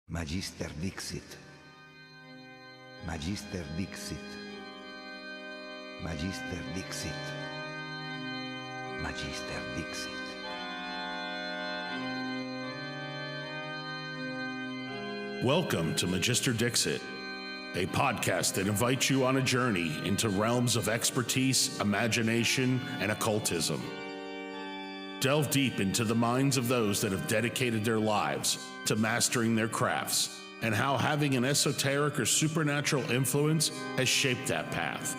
Magister Dixit. Magister Dixit. Magister Dixit. Magister Dixit. Welcome to Magister Dixit, a podcast that invites you on a journey into realms of expertise, imagination, and occultism. Delve deep into the minds of those that have dedicated their lives to mastering their crafts, and how having an esoteric or supernatural influence has shaped that path.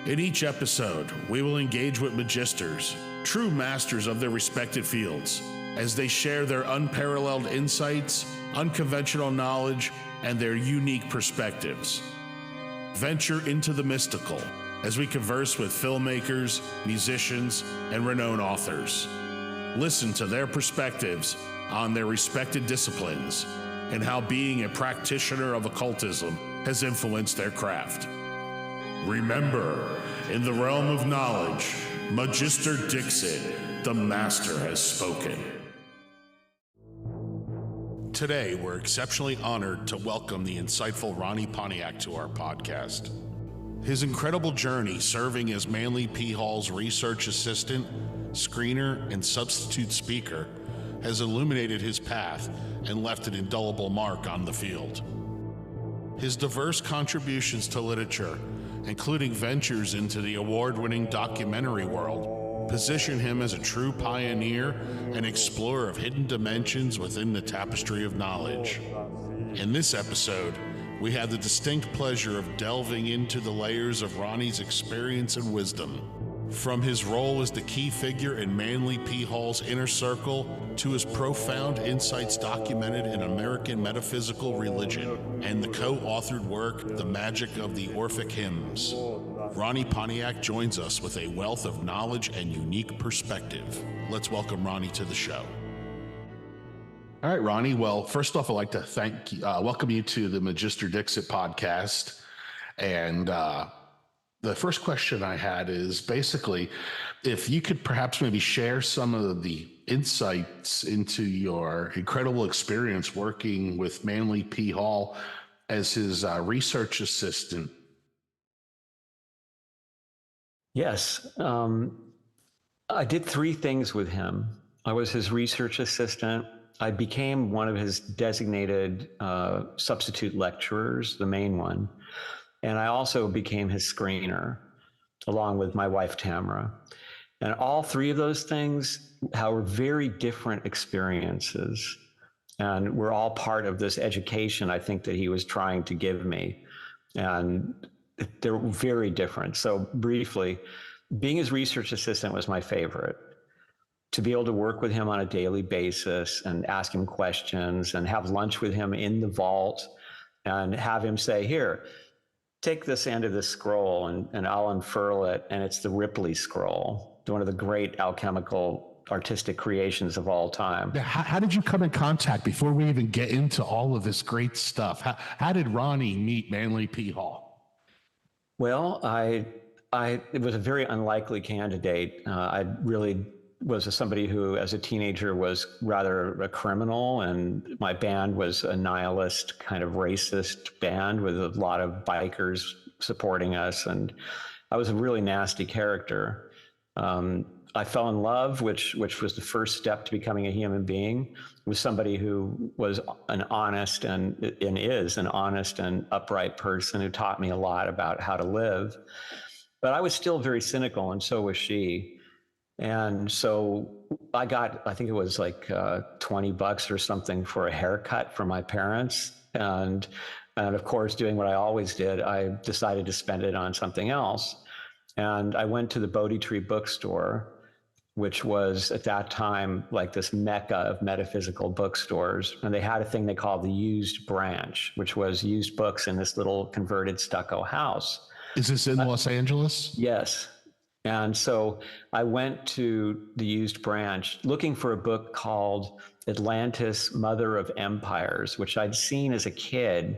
In each episode, we will engage with magisters, true masters of their respected fields, as they share their unparalleled insights, unconventional knowledge, and their unique perspectives. Venture into the mystical as we converse with filmmakers, musicians, and renowned authors. Listen to their perspectives on their respected disciplines and how being a practitioner of occultism has influenced their craft. Remember, in the realm of knowledge, Magister Dixit, the master has spoken. Today, we're exceptionally honored to welcome the insightful Ronnie Pontiac to our podcast. His incredible journey serving as Manly P. Hall's research assistant, screener, and substitute speaker has illuminated his path and left an indelible mark on the field. His diverse contributions to literature, including ventures into the award-winning documentary world, position him as a true pioneer and explorer of hidden dimensions within the tapestry of knowledge. In this episode, we have the distinct pleasure of delving into the layers of Ronnie's experience and wisdom. From his role as the key figure in Manly P. Hall's inner circle to his profound insights documented in American Metaphysical Religion and the co-authored work, The Magic of the Orphic Hymns, Ronnie Pontiac joins us with a wealth of knowledge and unique perspective. Let's welcome Ronnie to the show. All right, Ronnie. Well, first off, I'd like to welcome you to the Magister Dixit podcast. And the first question I had is basically if you could perhaps maybe share some of the insights into your incredible experience working with Manly P. Hall as his research assistant. Yes. I did three things with him. I was his research assistant. I became one of his designated substitute lecturers, the main one. And I also became his screener, along with my wife, Tamara. And all three of those things were very different experiences. And we're all part of this education, I think, that he was trying to give me. And they're very different. So briefly, being his research assistant was my favorite. To be able to work with him on a daily basis and ask him questions and have lunch with him in the vault and have him say, here, take this end of this scroll and I'll unfurl it. And it's the Ripley scroll, one of the great alchemical artistic creations of all time. How did you come in contact before we even get into all of this great stuff? How did Ronnie meet Manly P. Hall? Well, it was a very unlikely candidate. I really was somebody who, as a teenager, was rather a criminal, and my band was a nihilist, kind of racist band with a lot of bikers supporting us, and I was a really nasty character. I fell in love, which was the first step to becoming a human being, with somebody who was an honest and is an honest and upright person who taught me a lot about how to live. But I was still very cynical, and so was she. And so I got, I think it was like $20 or something for a haircut from my parents. And of course, doing what I always did, I decided to spend it on something else. And I went to the Bodhi Tree bookstore, which was at that time like this mecca of metaphysical bookstores. And they had a thing they called the used branch, which was used books in this little converted stucco house. Is this in Los Angeles? Yes. And so I went to the used branch looking for a book called Atlantis, Mother of Empires, which I'd seen as a kid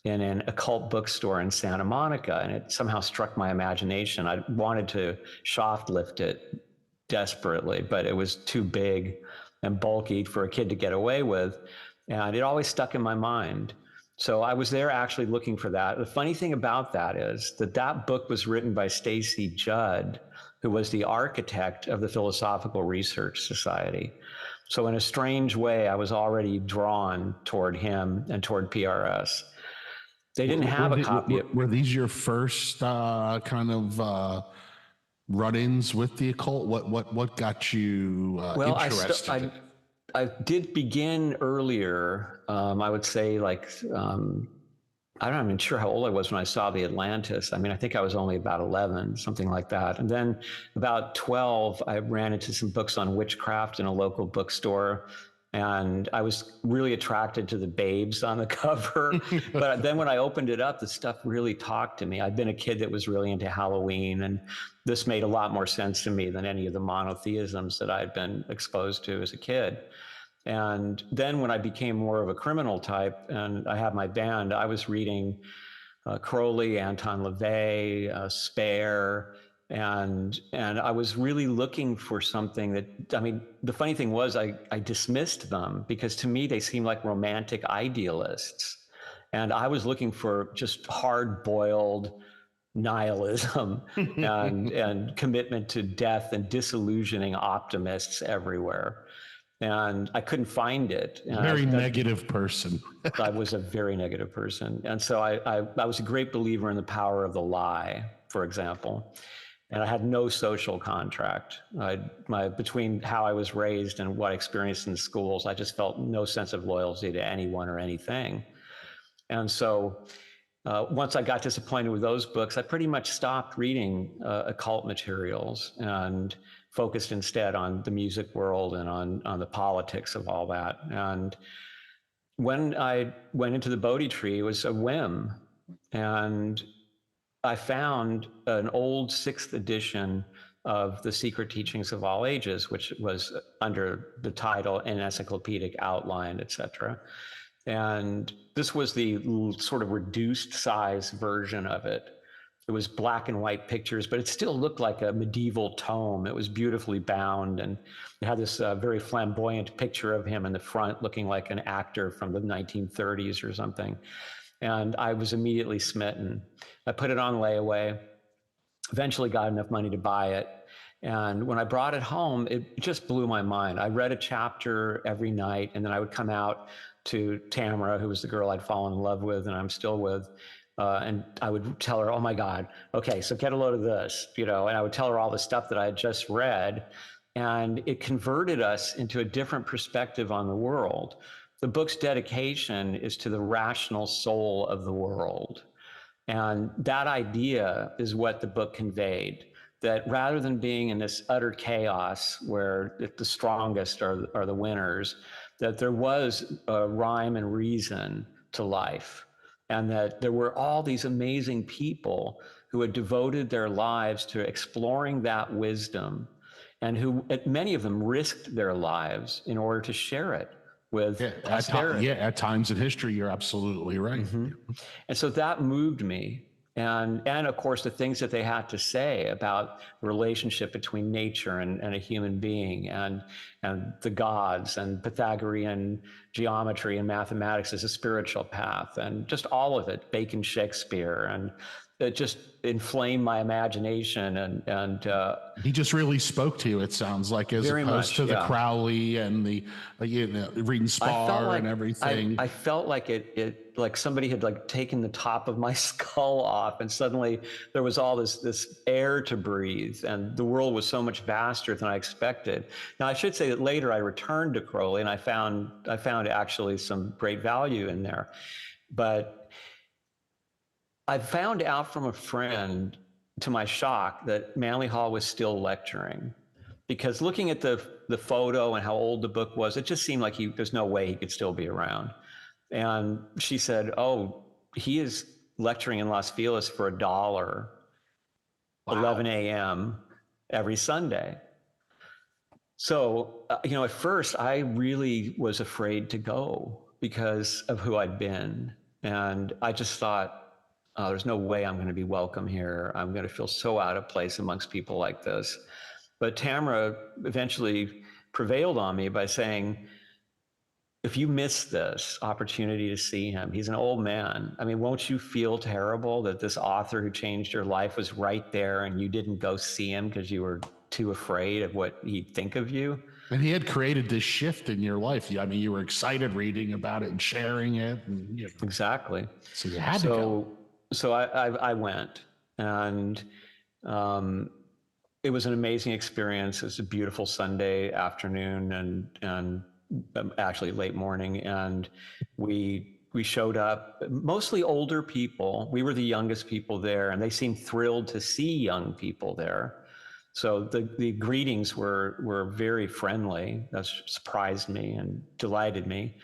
in an occult bookstore in Santa Monica. And it somehow struck my imagination. I wanted to shoplift it desperately, but it was too big and bulky for a kid to get away with. And it always stuck in my mind. So I was there actually looking for that. The funny thing about that is that that book was written by Stacy Judd, who was the architect of the Philosophical Research Society. So in a strange way, I was already drawn toward him and toward PRS. They didn't have a copy. Were these your first kind of run-ins with the occult? What got you interested? I did begin earlier. I would say like, I'm not even sure how old I was when I saw the Atlantis. I mean, I think I was only about 11, something like that. And then about 12, I ran into some books on witchcraft in a local bookstore. And I was really attracted to the babes on the cover. But then when I opened it up, the stuff really talked to me. I'd been a kid that was really into Halloween, and this made a lot more sense to me than any of the monotheisms that I'd been exposed to as a kid. And then when I became more of a criminal type and I had my band, I was reading Crowley, Anton LaVey, Spare, and I was really looking for something that, I mean, the funny thing was I dismissed them because to me they seemed like romantic idealists. And I was looking for just hard-boiled nihilism and commitment to death and disillusioning optimists everywhere. And I couldn't find it. Very negative person. I was a very negative person. And so I was a great believer in the power of the lie, for example. And I had no social contract. Between how I was raised and what I experienced in the schools, I just felt no sense of loyalty to anyone or anything. And so once I got disappointed with those books, I pretty much stopped reading occult materials and focused instead on the music world and on the politics of all that. And when I went into the Bodhi tree, it was a whim. And I found an old 6th edition of The Secret Teachings of All Ages, which was under the title An Encyclopedic Outline, etc. And this was the sort of reduced size version of it. It was black and white pictures, but it still looked like a medieval tome. It was beautifully bound, and it had this very flamboyant picture of him in the front looking like an actor from the 1930s or something. And I was immediately smitten. I put it on layaway, eventually got enough money to buy it. And when I brought it home, it just blew my mind. I read a chapter every night, and then I would come out to Tamara, who was the girl I'd fallen in love with and I'm still with. And I would tell her, oh my God, okay, so get a load of this, and I would tell her all the stuff that I had just read. And it converted us into a different perspective on the world. The book's dedication is to the rational soul of the world. And that idea is what the book conveyed, that rather than being in this utter chaos where the strongest are the winners, that there was a rhyme and reason to life. And that there were all these amazing people who had devoted their lives to exploring that wisdom, and who, many of them, risked their lives in order to share it with posterity. At times in history, you're absolutely right. Mm-hmm. And so that moved me. And of course, the things that they had to say about the relationship between nature and a human being, and the gods, and Pythagorean geometry and mathematics as a spiritual path, and just all of it, Bacon, Shakespeare, and it just inflamed my imagination. And he just really spoke to you, it sounds like, as opposed to the Crowley and the reading Spar and everything. I felt like it like somebody had like taken the top of my skull off, and suddenly there was all this air to breathe, and the world was so much vaster than I expected. Now, I should say that later I returned to Crowley, and I found actually some great value in there. But I found out from a friend, to my shock, that Manly Hall was still lecturing, because looking at the photo and how old the book was, it just seemed like there's no way he could still be around. And she said, oh, he is lecturing in Los Feliz for $1, wow. 11 a.m. every Sunday. So, at first I really was afraid to go because of who I'd been. And I just thought, oh, there's no way I'm going to be welcome here. I'm going to feel so out of place amongst people like this. But Tamara eventually prevailed on me by saying, if you miss this opportunity to see him, he's an old man. I mean, won't you feel terrible that this author who changed your life was right there and you didn't go see him because you were too afraid of what he'd think of you? And he had created this shift in your life. I mean, you were excited reading about it and sharing it. And, you know, Exactly. so you had to go. So I went, and it was an amazing experience. It was a beautiful Sunday afternoon and actually late morning. And we showed up, mostly older people. We were the youngest people there, and they seemed thrilled to see young people there. So the greetings were very friendly. That surprised me and delighted me.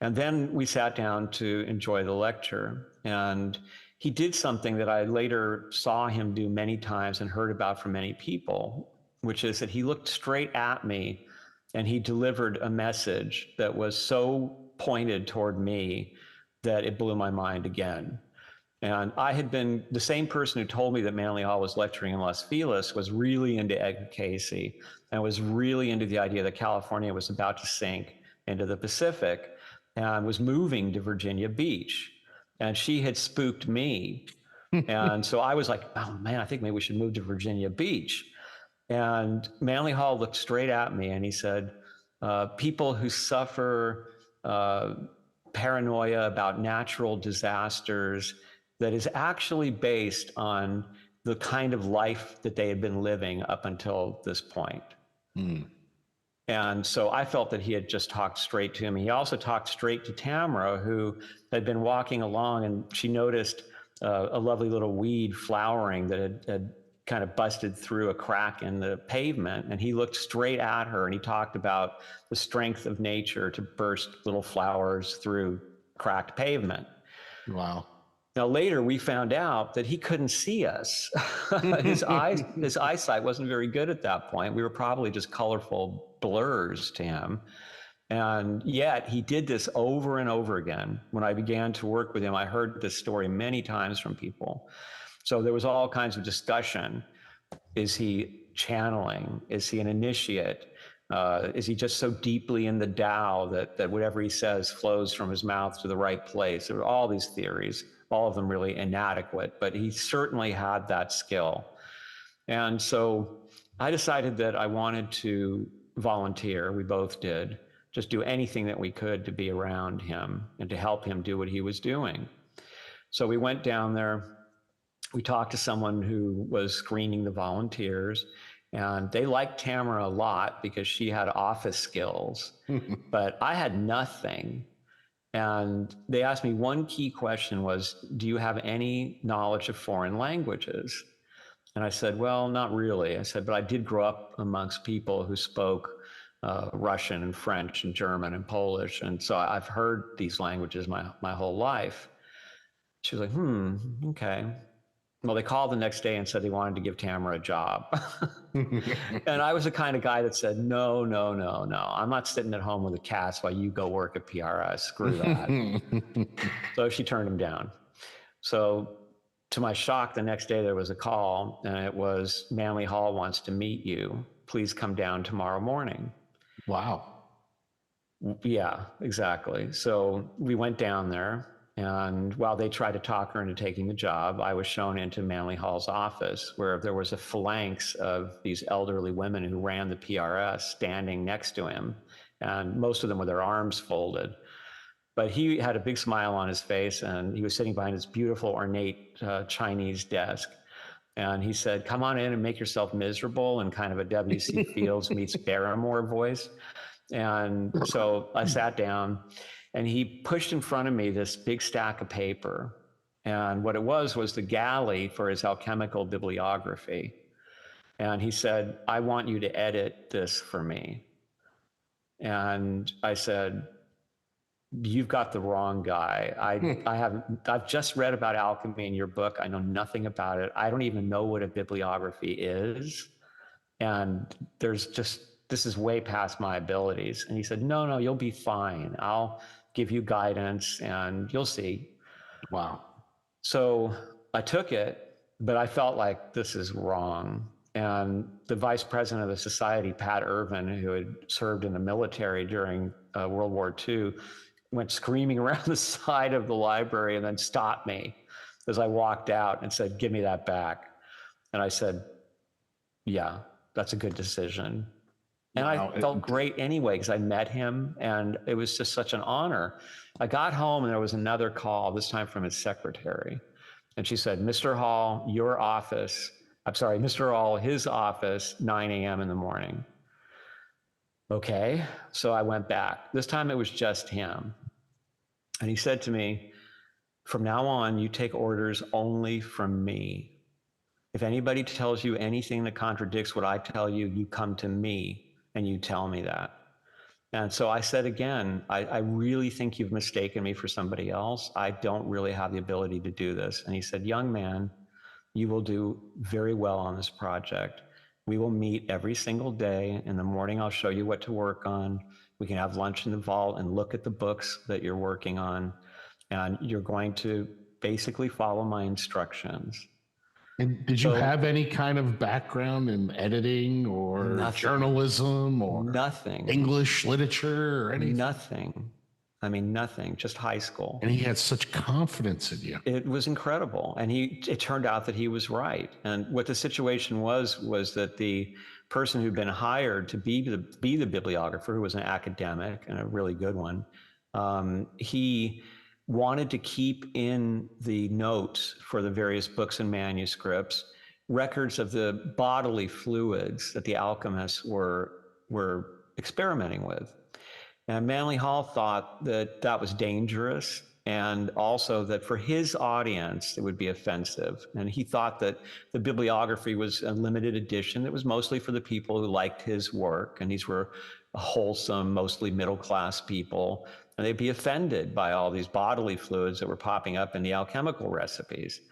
And then we sat down to enjoy the lecture. And he did something that I later saw him do many times and heard about from many people, which is that he looked straight at me and he delivered a message that was so pointed toward me that it blew my mind again. And I had been, the same person who told me that Manly Hall was lecturing in Los Feliz was really into Edgar Cayce and was really into the idea that California was about to sink into the Pacific and was moving to Virginia Beach. And she had spooked me. And so I was like, oh man, I think maybe we should move to Virginia Beach. And Manly Hall looked straight at me and he said, people who suffer paranoia about natural disasters that is actually based on the kind of life that they had been living up until this point. And so I felt that he had just talked straight to me. He also talked straight to Tamara, who had been walking along, and she noticed a lovely little weed flowering that had kind of busted through a crack in the pavement. And he looked straight at her and he talked about the strength of nature to burst little flowers through cracked pavement. Wow. Now, later we found out that he couldn't see us. His eyesight wasn't very good at that point. We were probably just colorful blurs to him. And yet he did this over and over again. When I began to work with him, I heard this story many times from people. So there was all kinds of discussion. Is he channeling? Is he an initiate? Is he just so deeply in the Tao that whatever he says flows from his mouth to the right place? There were all these theories, all of them really inadequate, but he certainly had that skill. And so I decided that I wanted to volunteer. We both did. Just do anything that we could to be around him and to help him do what he was doing. So we went down there. We talked to someone who was screening the volunteers, and they liked Tamara a lot because she had office skills, but I had nothing. And they asked me one key question was, do you have any knowledge of foreign languages? And I said, well, not really. I said, but I did grow up amongst people who spoke Russian and French and German and Polish. And so I've heard these languages my whole life. She was like, okay. Well, they called the next day and said they wanted to give Tamara a job. And I was the kind of guy that said, no. I'm not sitting at home with the cats while you go work at PRS. Screw that. So she turned him down. So to my shock, the next day there was a call, and it was, Manly Hall wants to meet you. Please come down tomorrow morning. Wow. Yeah, exactly. So we went down there, and while they tried to talk her into taking the job, I was shown into Manly Hall's office, where there was a phalanx of these elderly women who ran the PRS standing next to him, and most of them with their arms folded. But he had a big smile on his face, and he was sitting behind his beautiful, ornate Chinese desk. And he said, come on in and make yourself miserable, in kind of a W.C. Fields meets Barrymore voice. And so I sat down, and he pushed in front of me this big stack of paper. And what it was the galley for his alchemical bibliography. And he said, I want you to edit this for me. And I said, you've got the wrong guy. I've just read about alchemy in your book. I know nothing about it. I don't even know what a bibliography is. And this is way past my abilities. And he said, no, you'll be fine. I'll give you guidance and you'll see. Wow. So I took it, but I felt like this is wrong. And the vice president of the society, Pat Irvin, who had served in the military during World War II, went screaming around the side of the library and then stopped me as I walked out and said, "Give me that back." And I said, "Yeah, that's a good decision." And Wow. I felt great anyway because I met him and it was just such an honor. I got home and there was another call, this time from his secretary. And she said, "Mr. Hall, your office," I'm sorry, "Mr. Hall, his office, 9 a.m. in the morning." Okay, so I went back. This time it was just him. And he said to me, "From now on, you take orders only from me. If anybody tells you anything that contradicts what I tell you, you come to me and you tell me that." And so I said again, I really think you've mistaken me for somebody else. I don't really have the ability to do this. And he said, "Young man, you will do very well on this project. We will meet every single day. In the morning, I'll show you what to work on. We can have lunch in the vault and look at the books that you're working on. And you're going to basically follow my instructions." And did you have any kind of background in editing or Nothing. Journalism or Nothing. English literature or anything? Nothing. I mean, nothing, just high school. And he had such confidence in you. It was incredible. And it turned out that he was right. And what the situation was that the person who'd been hired to be the bibliographer, who was an academic and a really good one, he wanted to keep in the notes for the various books and manuscripts records of the bodily fluids that the alchemists were experimenting with. And Manly Hall thought that that was dangerous, and also that for his audience, it would be offensive. And he thought that the bibliography was a limited edition that was mostly for the people who liked his work. And these were wholesome, mostly middle-class people. And they'd be offended by all these bodily fluids that were popping up in the alchemical recipes.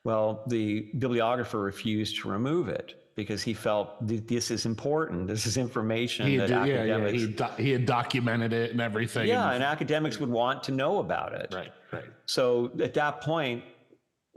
Well, the bibliographer refused to remove it because he felt this is important. This is information academics... He had documented it and everything. Yeah, and academics would want to know about it. Right. So at that point,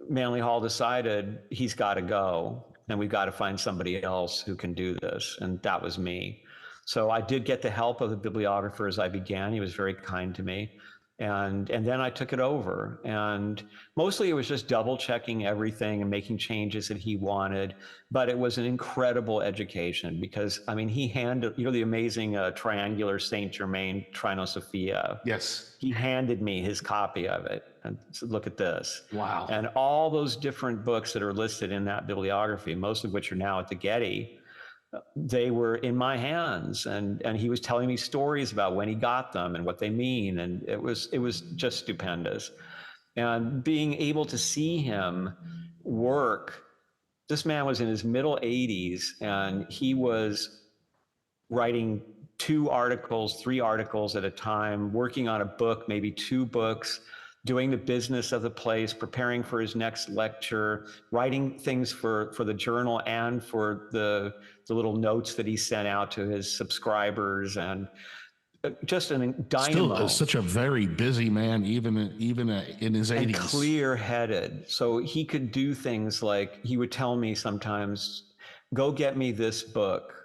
Manly Hall decided he's got to go and we've got to find somebody else who can do this. And that was me. So I did get the help of the bibliographer as I began. He was very kind to me. And then I took it over. And mostly it was just double checking everything and making changes that he wanted. But it was an incredible education because, I mean, he handed, the amazing triangular Saint Germain Trinosophia. Yes. He handed me his copy of it and said, "Look at this." Wow. And all those different books that are listed in that bibliography, most of which are now at the Getty, they were in my hands, and he was telling me stories about when he got them and what they mean, and it was just stupendous. And being able to see him work, this man was in his middle 80s, and he was writing 2 articles, 3 articles at a time, working on a book, maybe 2 books, doing the business of the place, preparing for his next lecture, writing things for the journal and for the little notes that he sent out to his subscribers, and just a dynamo. Still such a very busy man, even in his 80s. And clear-headed. So he could do things like, he would tell me sometimes, "Go get me this book."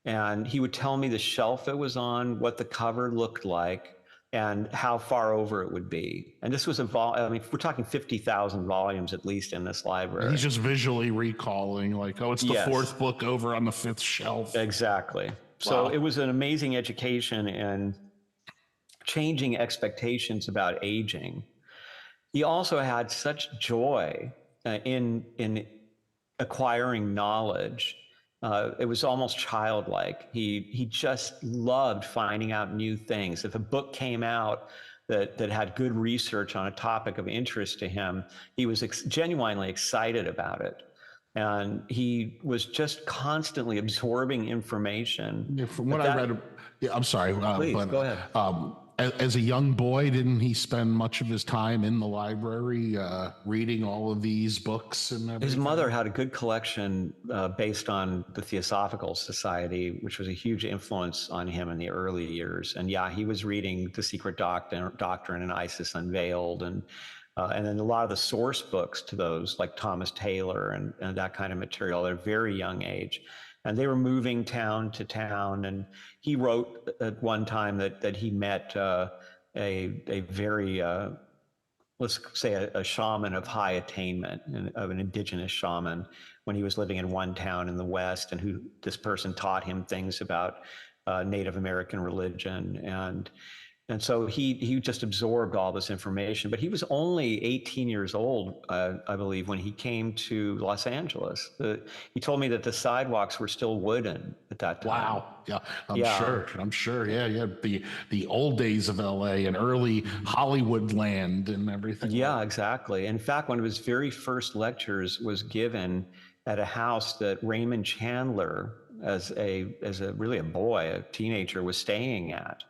And he would tell me the shelf it was on, what the cover looked like, and how far over it would be. And this was we're talking 50,000 volumes at least in this library. He's just visually recalling, like, oh, it's the Yes. 4th book over on the 5th shelf. Exactly. So Wow. it was an amazing education in changing expectations about aging. He also had such joy in acquiring knowledge. It was almost childlike. He just loved finding out new things. If a book came out that had good research on a topic of interest to him, he was genuinely excited about it. And he was just constantly absorbing information. Yeah, from what I read, I'm sorry. Please, go ahead. As a young boy, didn't he spend much of his time in the library reading all of these books and everything? His mother had a good collection based on the Theosophical Society, which was a huge influence on him in the early years. And yeah, he was reading The Secret Doctrine and Isis Unveiled and And then a lot of the source books to those, like Thomas Taylor and that kind of material, at a very young age. And they were moving town to town. And he wrote at one time that he met a very, let's say, a shaman of high attainment, of an indigenous shaman, when he was living in one town in the West, and who this person taught him things about Native American religion. And so he just absorbed all this information. But he was only 18 years old, I believe, when he came to Los Angeles. He told me that the sidewalks were still wooden at that time. Wow. Yeah, I'm sure. Yeah. The old days of LA and early Hollywood land and everything. Yeah, exactly. In fact, one of his very first lectures was given at a house that Raymond Chandler, as a really a boy, a teenager, was staying at.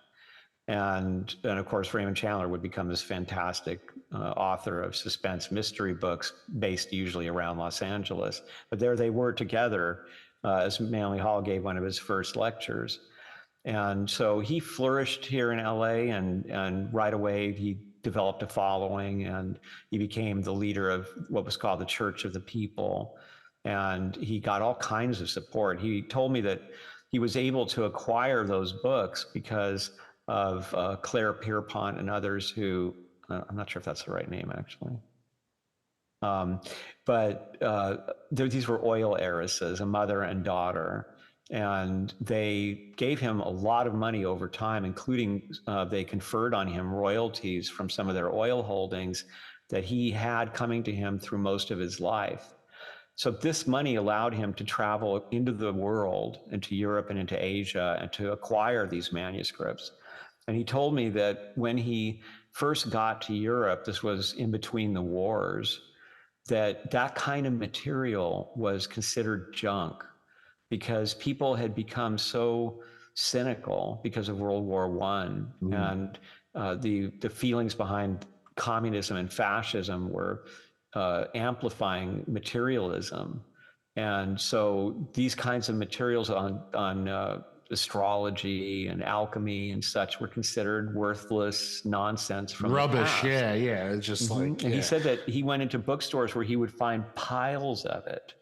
And of course, Raymond Chandler would become this fantastic author of suspense mystery books based usually around Los Angeles. But there they were together as Manly Hall gave one of his first lectures. And so he flourished here in LA, and right away he developed a following, and he became the leader of what was called the Church of the People. And he got all kinds of support. He told me that he was able to acquire those books because of Claire Pierpont and others who, I'm not sure if that's the right name, actually. These were oil heiresses, a mother and daughter, and they gave him a lot of money over time, including they conferred on him royalties from some of their oil holdings that he had coming to him through most of his life. So this money allowed him to travel into the world, into Europe and into Asia, and to acquire these manuscripts. And he told me that when he first got to Europe, this was in between the wars, that kind of material was considered junk because people had become so cynical because of World War I. And the feelings behind communism and fascism were amplifying materialism. And so these kinds of materials on astrology and alchemy and such were considered worthless nonsense from rubbish. The past. Yeah. It's just like, and he said that he went into bookstores where he would find piles of it,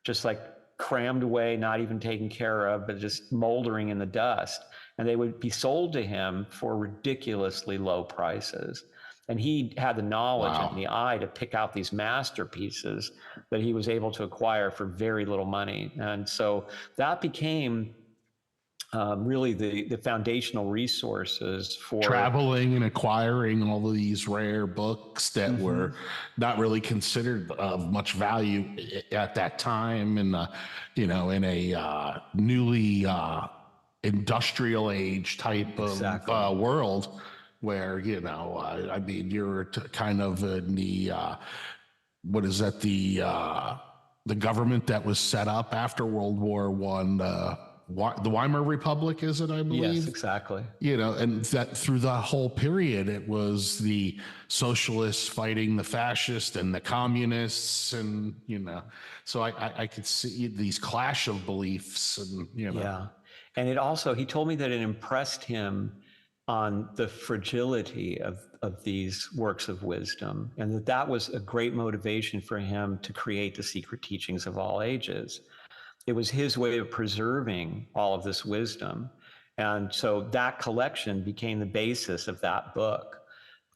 just like crammed away, not even taken care of, but just moldering in the dust. And they would be sold to him for ridiculously low prices. And he had the knowledge and the eye to pick out these masterpieces that he was able to acquire for very little money. And so that became really the foundational resources for traveling and acquiring all of these rare books that were not really considered of much value at that time, and in a newly industrial age type of world where I mean you're kind of in the what is that, the government that was set up after World War I. The Weimar Republic, is it, I believe? Yes, exactly. And that through the whole period, it was the socialists fighting the fascists and the communists, and so I could see these clash of beliefs, and Yeah, and it also, he told me that it impressed him on the fragility of these works of wisdom, and that was a great motivation for him to create the Secret Teachings of All Ages. It was his way of preserving all of this wisdom. And so that collection became the basis of that book.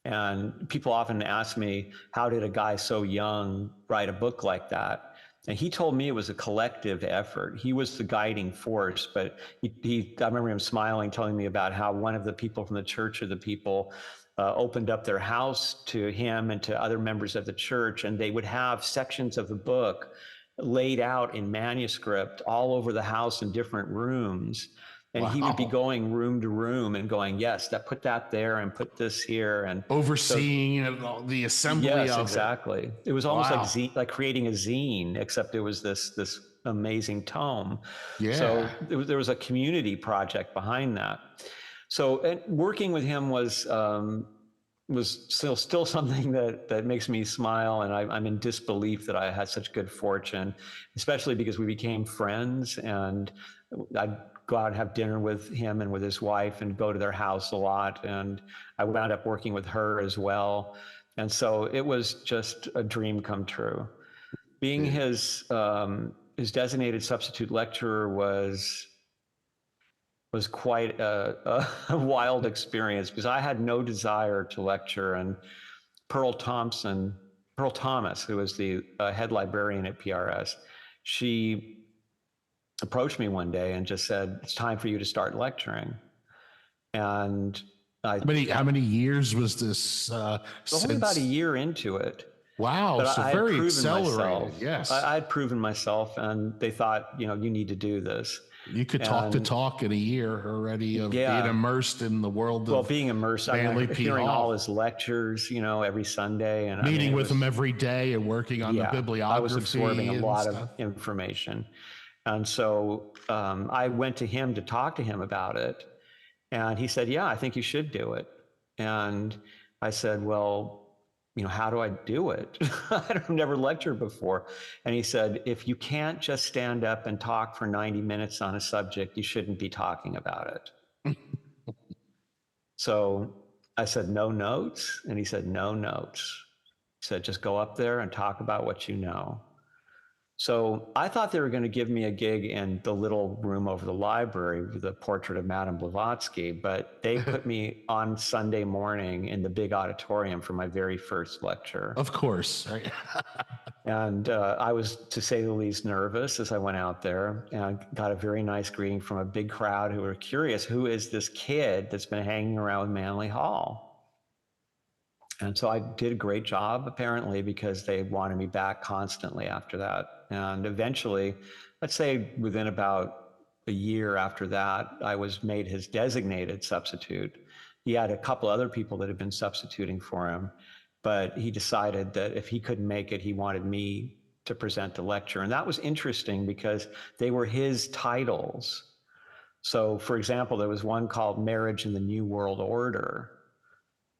And people often ask me, how did a guy so young write a book like that? And he told me it was a collective effort. He was the guiding force, but I remember him smiling, telling me about how one of the people from the Church of the People opened up their house to him and to other members of the church, and they would have sections of the book laid out in manuscript all over the house in different rooms. And he would be going room to room and going, yes, put that there and put this here, and overseeing the assembly of it. Exactly. It was almost like creating a zine, except it was this amazing tome. Yeah. So there was a community project behind that. So working with him was still something that makes me smile, and I'm in disbelief that I had such good fortune, especially because we became friends, and I'd go out and have dinner with him and with his wife and go to their house a lot, and I wound up working with her as well. And so it was just a dream come true. Being his designated substitute lecturer was quite a wild experience, because I had no desire to lecture. And Pearl Thomas, who was the head librarian at PRS, she approached me one day and just said, "It's time for you to start lecturing." And how many years was this? Only about a year into it. Wow, but so I very had proven accelerated. Myself. Yes, I had proven myself, and they thought, you need to do this. You could talk the talk in a year already of being immersed in the world of being immersed. Hearing all his lectures, every Sunday, and meeting with him every day and working on the bibliography. I was absorbing a lot of information, and so I went to him to talk to him about it, and he said, "Yeah, I think you should do it." And I said, "Well, how do I do it? I've never lectured before." And he said, "If you can't just stand up and talk for 90 minutes on a subject, you shouldn't be talking about it." So I said, "No notes?" And he said, "No notes." He said, "Just go up there and talk about what you know." So I thought they were going to give me a gig in the little room over the library with the portrait of Madame Blavatsky, but they put me on Sunday morning in the big auditorium for my very first lecture. Of course. Right? And I was, to say the least, nervous as I went out there, and I got a very nice greeting from a big crowd who were curious, who is this kid that's been hanging around with Manly Hall? And so I did a great job, apparently, because they wanted me back constantly after that. And eventually, let's say within about a year after that, I was made his designated substitute. He had a couple other people that had been substituting for him, but he decided that if he couldn't make it, he wanted me to present the lecture. And that was interesting because they were his titles. So, for example, there was one called Marriage in the New World Order.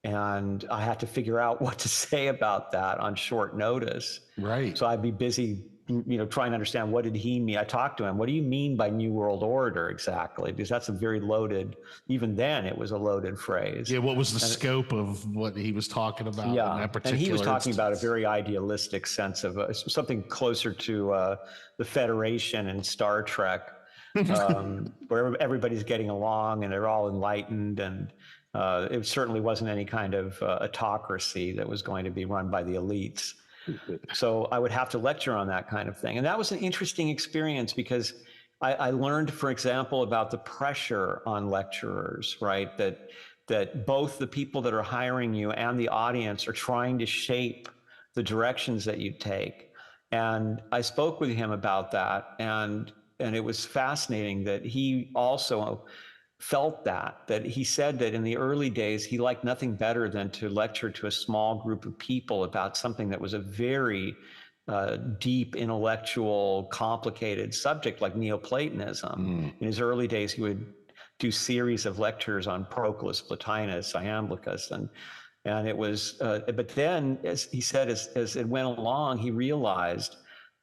And I had to figure out what to say about that on short notice. Right. So I'd be busy, trying to understand, what did he mean? I talked to him. What do you mean by New World Order exactly? Because that's a very loaded, even then it was a loaded phrase. Yeah. What was the scope of what he was talking about? Yeah. In that particular and he was talking instance? about a very idealistic sense of something closer to the Federation and Star Trek, where everybody's getting along and they're all enlightened, and it certainly wasn't any kind of autocracy that was going to be run by the elites. So I would have to lecture on that kind of thing. And that was an interesting experience because I learned, for example, about the pressure on lecturers, right? That both the people that are hiring you and the audience are trying to shape the directions that you take. And I spoke with him about that. And it was fascinating that he also felt that he said that in the early days, he liked nothing better than to lecture to a small group of people about something that was a very deep, intellectual, complicated subject like Neoplatonism. In his early days, he would do series of lectures on Proclus, Plotinus, Iamblichus, and it was, but then, as he said, as it went along, he realized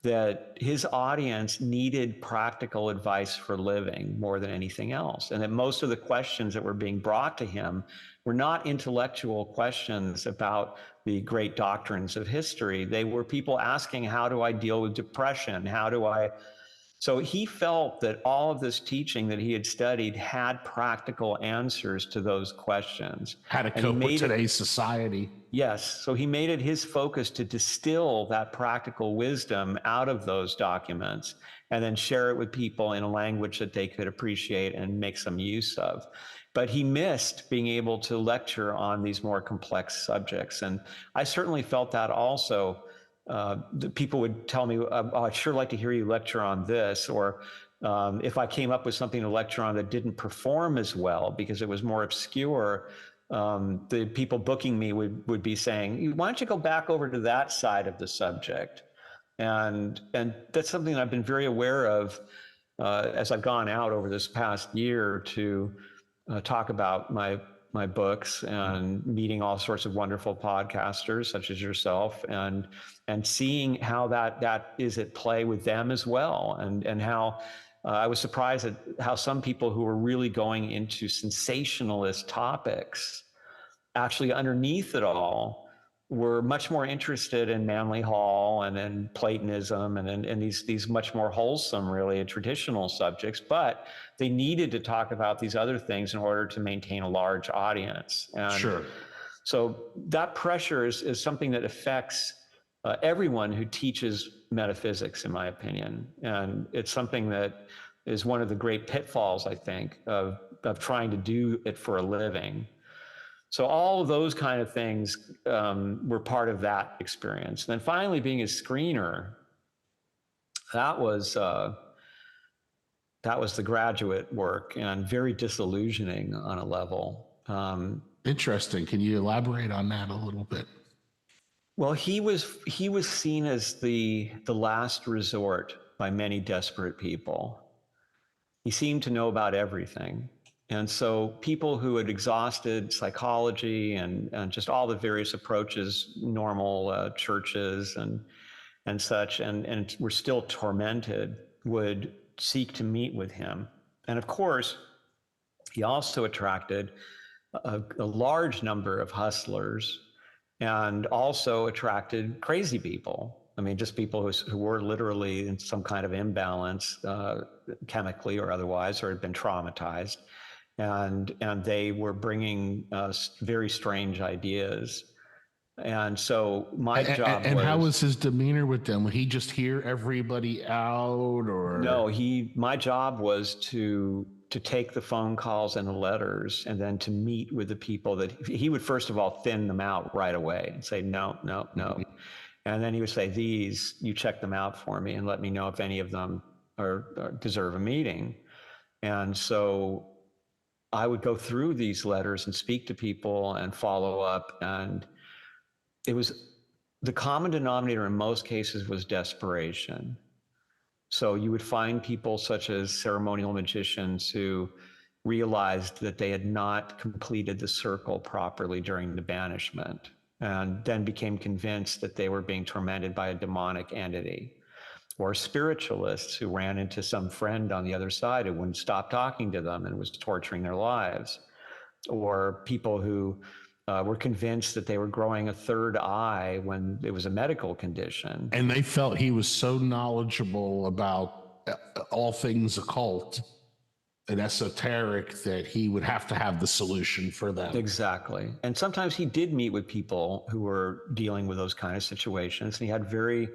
that his audience needed practical advice for living more than anything else. And that most of the questions that were being brought to him were not intellectual questions about the great doctrines of history. They were people asking, how do I deal with depression? So he felt that all of this teaching that he had studied had practical answers to those questions. How to cope with today's society. Yes. So he made it his focus to distill that practical wisdom out of those documents and then share it with people in a language that they could appreciate and make some use of. But he missed being able to lecture on these more complex subjects. And I certainly felt that also. The people would tell me, oh, I'd sure like to hear you lecture on this. Or if I came up with something to lecture on that didn't perform as well because it was more obscure, the people booking me would be saying, why don't you go back over to that side of the subject? And that's something that I've been very aware of as I've gone out over this past year to talk about my books and meeting all sorts of wonderful podcasters such as yourself, and seeing how that is at play with them as well, and how I was surprised at how some people who were really going into sensationalist topics, actually underneath it all, were much more interested in Manly Hall and in Platonism and in these much more wholesome, really traditional subjects, but they needed to talk about these other things in order to maintain a large audience. And Sure. so that pressure is something that affects everyone who teaches metaphysics, in my opinion. And it's something that is one of the great pitfalls, I think, of trying to do it for a living. So all of those kind of things were part of that experience. And then finally, being a screener, that was the graduate work, and very disillusioning on a level. Interesting. Can you elaborate on that a little bit? Well, he was seen as the last resort by many desperate people. He seemed to know about everything. And so people who had exhausted psychology and just all the various approaches, normal churches and such, and were still tormented, would seek to meet with him. And of course, he also attracted a large number of hustlers, and also attracted crazy people. I mean, just people who were literally in some kind of imbalance, chemically or otherwise, or had been traumatized. And they were bringing very strange ideas. And so my job and was... how was his demeanor with them? Would he just hear everybody out, or? No, my job was to take the phone calls and the letters, and then to meet with the people that he would first of all thin them out right away and say, no. And then he would say, these, you check them out for me and let me know if any of them deserve a meeting. And so I would go through these letters and speak to people and follow up. And it was, the common denominator in most cases was desperation. So you would find people such as ceremonial magicians who realized that they had not completed the circle properly during the banishment, and then became convinced that they were being tormented by a demonic entity. Or spiritualists who ran into some friend on the other side who wouldn't stop talking to them and was torturing their lives. Or people who were convinced that they were growing a third eye when it was a medical condition. And they felt he was so knowledgeable about all things occult and esoteric that he would have to have the solution for them. Exactly. And sometimes he did meet with people who were dealing with those kind of situations, and he had very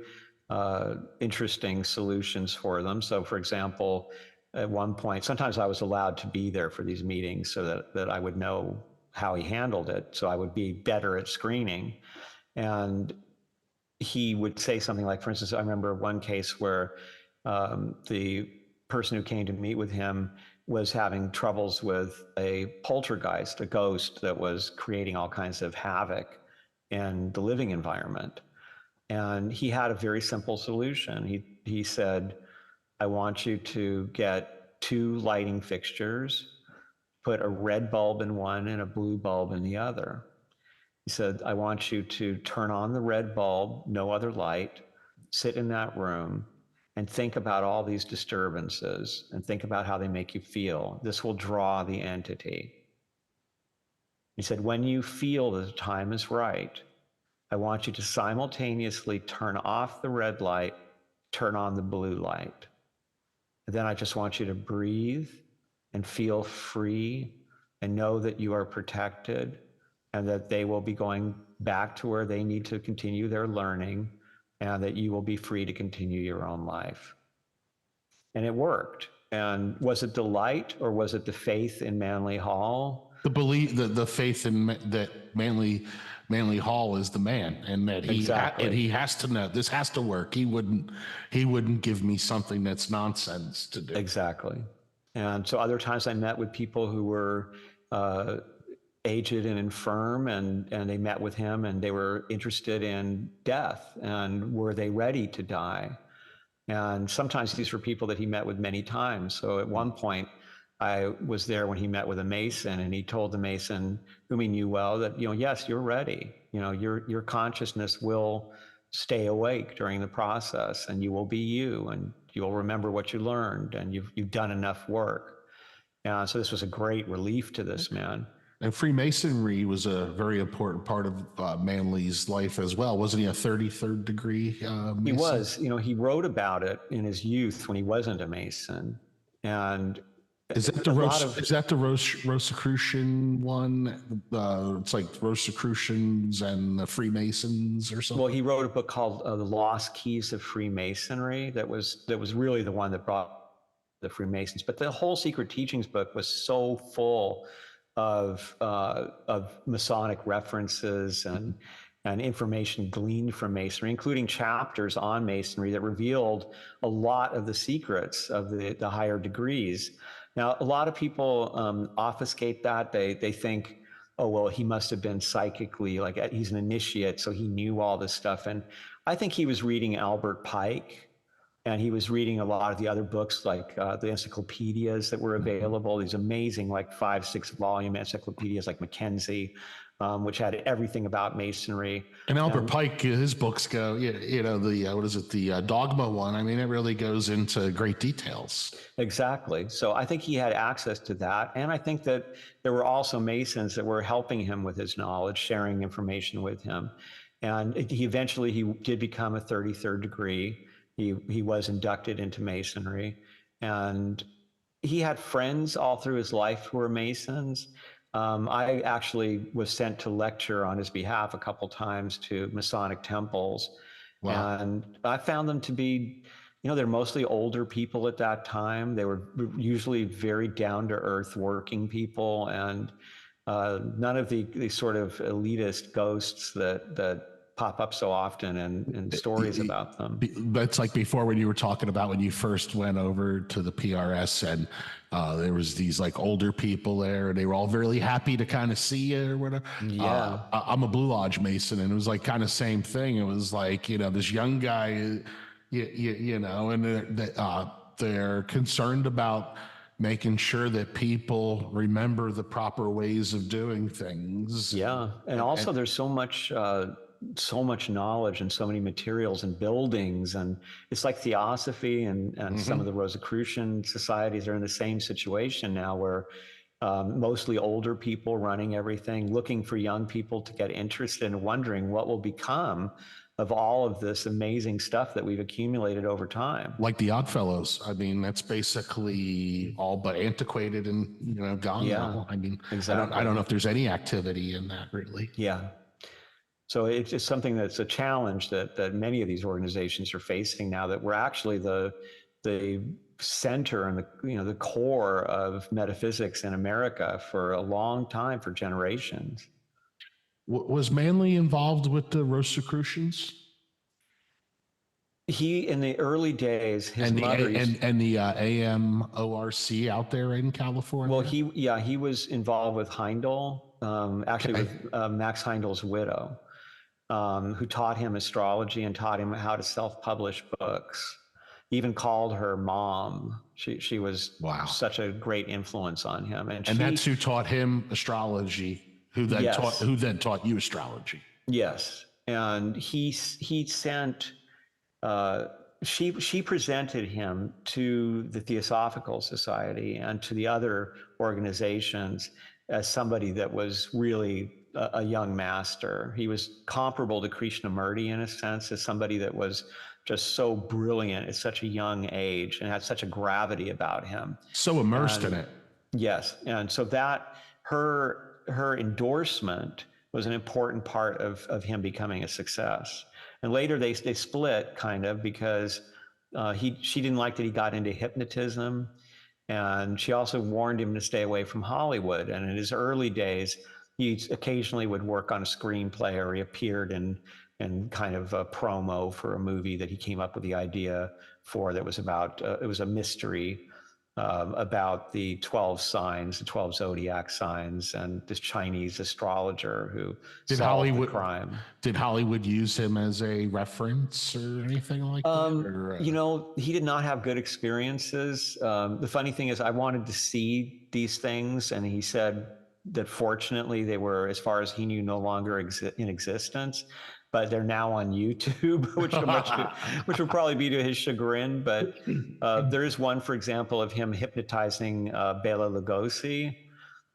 interesting solutions for them. So, for example, at one point, sometimes I was allowed to be there for these meetings so that I would know how he handled it, so I would be better at screening. And he would say something like, for instance, I remember one case where the person who came to meet with him was having troubles with a poltergeist, a ghost that was creating all kinds of havoc in the living environment. And he had a very simple solution. He said, I want you to get 2 lighting fixtures, put a red bulb in one and a blue bulb in the other. He said, I want you to turn on the red bulb, no other light, sit in that room and think about all these disturbances and think about how they make you feel. This will draw the entity. He said, when you feel that the time is right, I want you to simultaneously turn off the red light, turn on the blue light. And then I just want you to breathe and feel free and know that you are protected and that they will be going back to where they need to continue their learning, and that you will be free to continue your own life. And it worked. And was it the light, or was it the faith in Manly Hall? The belief, the faith in that Manly Hall is the man, and that he has to know this has to work. He wouldn't give me something that's nonsense to do. Exactly. And so other times I met with people who were aged and infirm, and they met with him, and they were interested in death, and were they ready to die? And sometimes these were people that he met with many times. So at one point, I was there when he met with a Mason, and he told the Mason, whom he knew well, that, yes, you're ready. Your consciousness will stay awake during the process, and you will be you, and you'll remember what you learned, and you've done enough work. So this was a great relief to this man. And Freemasonry was a very important part of Manly's life as well. Wasn't he a 33rd degree Mason? He was, he wrote about it in his youth when he wasn't a Mason. And is that the Rosicrucian one? It's like Rosicrucians and the Freemasons or something. Well, he wrote a book called The Lost Keys of Freemasonry. That was really the one that brought the Freemasons. But the whole Secret Teachings book was so full of Masonic references and information gleaned from Masonry, including chapters on Masonry that revealed a lot of the secrets of the higher degrees. Now, a lot of people obfuscate that. They think, oh, well, he must have been psychically, like he's an initiate, so he knew all this stuff. And I think he was reading Albert Pike, and he was reading a lot of the other books, like the encyclopedias that were available, these amazing, like 5-6 volume encyclopedias like Mackenzie, which had everything about Masonry. And Albert Pike, his books go, the Dogma one. I mean, it really goes into great details. Exactly. So I think he had access to that. And I think that there were also Masons that were helping him with his knowledge, sharing information with him. And he did become a 33rd degree. He was inducted into Masonry, and he had friends all through his life who were Masons. I actually was sent to lecture on his behalf a couple times to Masonic temples. Wow. And I found them to be, they're mostly older people at that time. They were usually very down-to-earth working people, and none of the sort of elitist ghosts that pop up so often and stories about them. That's like before when you were talking about when you first went over to the PRS and there was these like older people there and they were all really happy to kind of see you or whatever. Yeah. I'm a Blue Lodge Mason, and it was like kind of same thing. It was like, this young guy, and they're concerned about making sure that people remember the proper ways of doing things. Yeah. And also there's so much knowledge and so many materials and buildings, and it's like Theosophy and some of the Rosicrucian societies are in the same situation now, where mostly older people running everything, looking for young people to get interested and wondering what will become of all of this amazing stuff that we've accumulated over time. Like the Oddfellows. I mean, that's basically all but antiquated and gone now. I mean, exactly. I don't know if there's any activity in that really. Yeah. So it's just something that's a challenge that many of these organizations are facing now, that we're actually the center and the core of metaphysics in America for a long time, for generations. Was Manly involved with the Rosicrucians? He, in the early days, his mother and the AMORC out there in California. Well, he was involved with Heindel, with Max Heindel's widow. Who taught him astrology and taught him how to self-publish books. Even called her mom. She was such a great influence on him, and that's who taught him astrology. Who then taught you astrology? Yes, and he sent. She presented him to the Theosophical Society and to the other organizations as somebody that was really a young master. He was comparable to Krishnamurti in a sense, as somebody that was just so brilliant at such a young age and had such a gravity about him. So immersed in it. Yes. And so that her endorsement was an important part of him becoming a success. And later they split kind of because she didn't like that he got into hypnotism. And she also warned him to stay away from Hollywood. And in his early days, he occasionally would work on a screenplay, or he appeared in kind of a promo for a movie that he came up with the idea for, that was about, it was a mystery about the 12 signs, the 12 zodiac signs, and this Chinese astrologer who solved the crime. Did Hollywood use him as a reference or anything like that? Or, he did not have good experiences. The funny thing is, I wanted to see these things, and he said that fortunately they were, as far as he knew, no longer in existence. But they're now on YouTube, which would probably be to his chagrin. But there is one, for example, of him hypnotizing Bela Lugosi,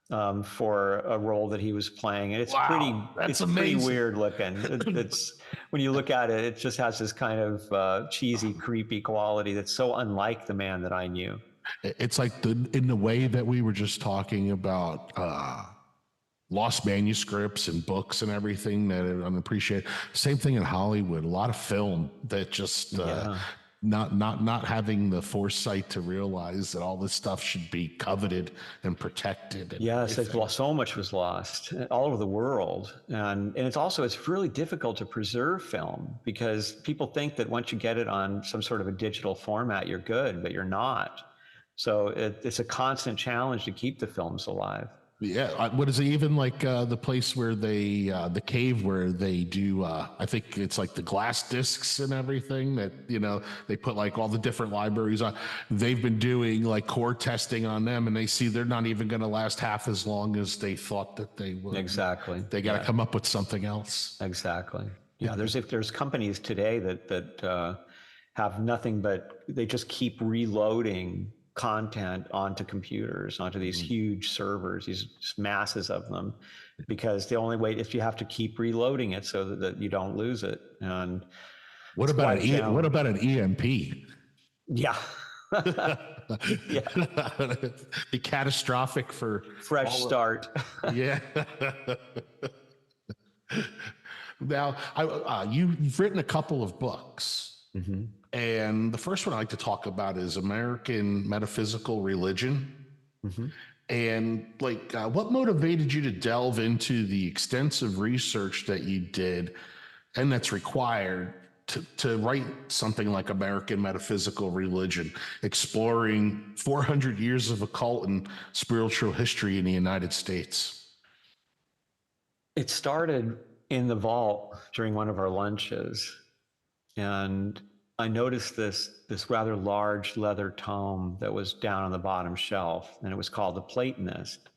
for a role that he was playing. And it's That's pretty amazing. weird looking. It's when you look at it, it just has this kind of cheesy, creepy quality that's so unlike the man that I knew. It's like in the way that we were just talking about lost manuscripts and books and everything that are unappreciated. Same thing in Hollywood. A lot of film that just not having the foresight to realize that all this stuff should be coveted and protected. Yes, so much was lost all over the world, and it's really difficult to preserve film because people think that once you get it on some sort of a digital format, you're good, but you're not. So it's a constant challenge to keep the films alive. Yeah, what is it? Even like the place where the cave where they do, I think it's like the glass discs and everything that, they put like all the different libraries on. They've been doing like core testing on them, and they see they're not even going to last half as long as they thought that they would. Exactly. They got to come up with something else. Exactly. Yeah, there's companies today that have nothing but they just keep reloading content onto computers, onto these huge servers, these masses of them, because the only way if you have to keep reloading it so that you don't lose it. And what about an EMP? Yeah. Yeah. Be catastrophic for fresh start. Yeah. Now, you've written a couple of books. Mm-hmm. And the first one I like to talk about is American Metaphysical Religion. Mm-hmm. And what motivated you to delve into the extensive research that you did and that's required to write something like American Metaphysical Religion, exploring 400 years of occult and spiritual history in the United States? It started in the vault during one of our lunches, and I noticed this rather large leather tome that was down on the bottom shelf, and it was called The Platonist.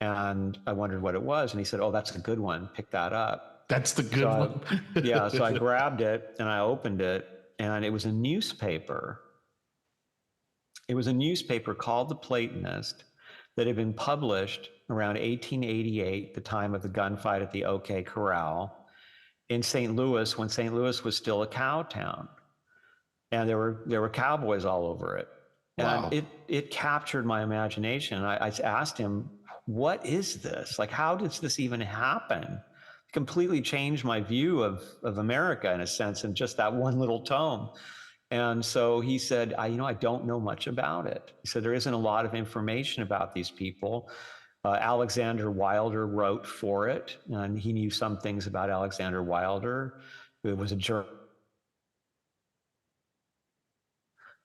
And I wondered what it was, and he said, "Oh, that's a good one. Pick that up." That's the good one. Yeah, so I grabbed it and I opened it, and it was a newspaper. It was a newspaper called The Platonist that had been published around 1888, the time of the gunfight at the OK Corral in St. Louis, when St. Louis was still a cow town. And there were cowboys all over it. Wow. And it captured my imagination. I asked him, what is this? Like, how does this even happen? It completely changed my view of America, in a sense, in just that one little tome. And so he said, I don't know much about it. He said, there isn't a lot of information about these people. Alexander Wilder wrote for it, and he knew some things about Alexander Wilder. It was a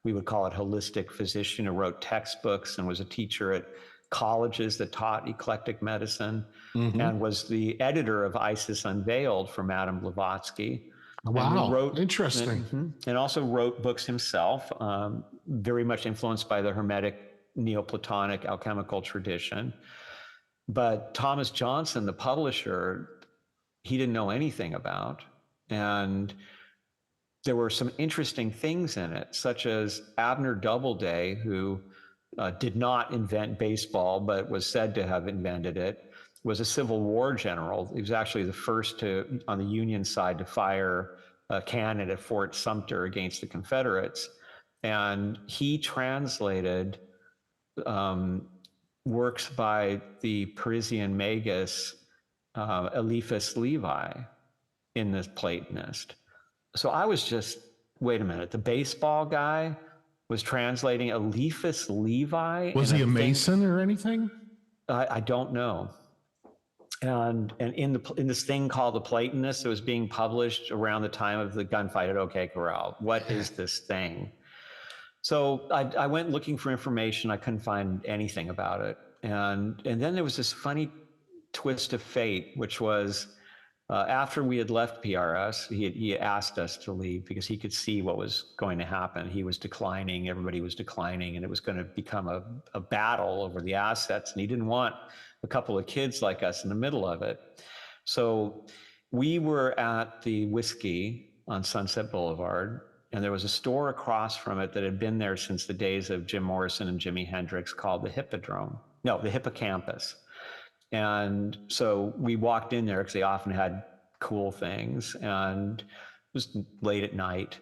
we would call it holistic physician who wrote textbooks and was a teacher at colleges that taught eclectic medicine, and was the editor of Isis Unveiled for Madame Blavatsky. Wow, interesting. And also wrote books himself, very much influenced by the Hermetic Neoplatonic alchemical tradition. But Thomas Johnson, the publisher, he didn't know anything about. And there were some interesting things in it, such as Abner Doubleday, who did not invent baseball, but was said to have invented it, was a Civil War general. He was actually the first on the Union side to fire a cannon at Fort Sumter against the Confederates. And he translated works by the Parisian magus Eliphas Levi in the Platonist. So I was just, wait a minute, the baseball guy was translating Eliphas Levi? Was he a Mason or anything? I don't know. And in this thing called The Platonist, it was being published around the time of the gunfight at OK Corral. What is this thing? So I went looking for information. I couldn't find anything about it. And then there was this funny twist of fate, which was after we had left PRS, he asked us to leave because he could see what was going to happen. He was declining, everybody was declining, and it was going to become a battle over the assets. And he didn't want a couple of kids like us in the middle of it. So we were at the Whiskey on Sunset Boulevard, and there was a store across from it that had been there since the days of Jim Morrison and Jimi Hendrix called the Hippodrome. No, the hippocampus. And so we walked in there because they often had cool things, and it was late at night.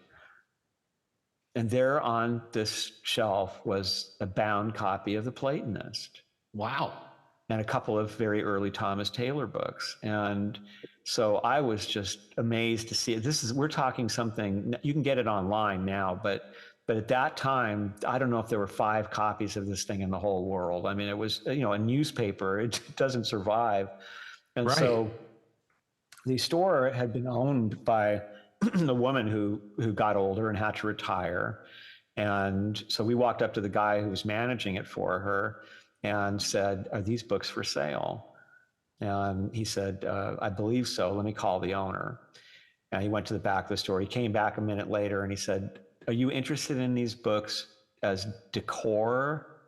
And there on this shelf was a bound copy of The Platonist. Wow. And a couple of very early Thomas Taylor books. And so I was just amazed to see it. We're talking something, you can get it online now, but at that time, I don't know if there were 5 copies of this thing in the whole world. I mean, it was, a newspaper, it doesn't survive. And Right. so the store had been owned by a woman who got older and had to retire. And so we walked up to the guy who was managing it for her and said, "Are these books for sale?" And he said, "I believe so. Let me call the owner." And he went to the back of the store. He came back a minute later and he said, "Are you interested in these books as decor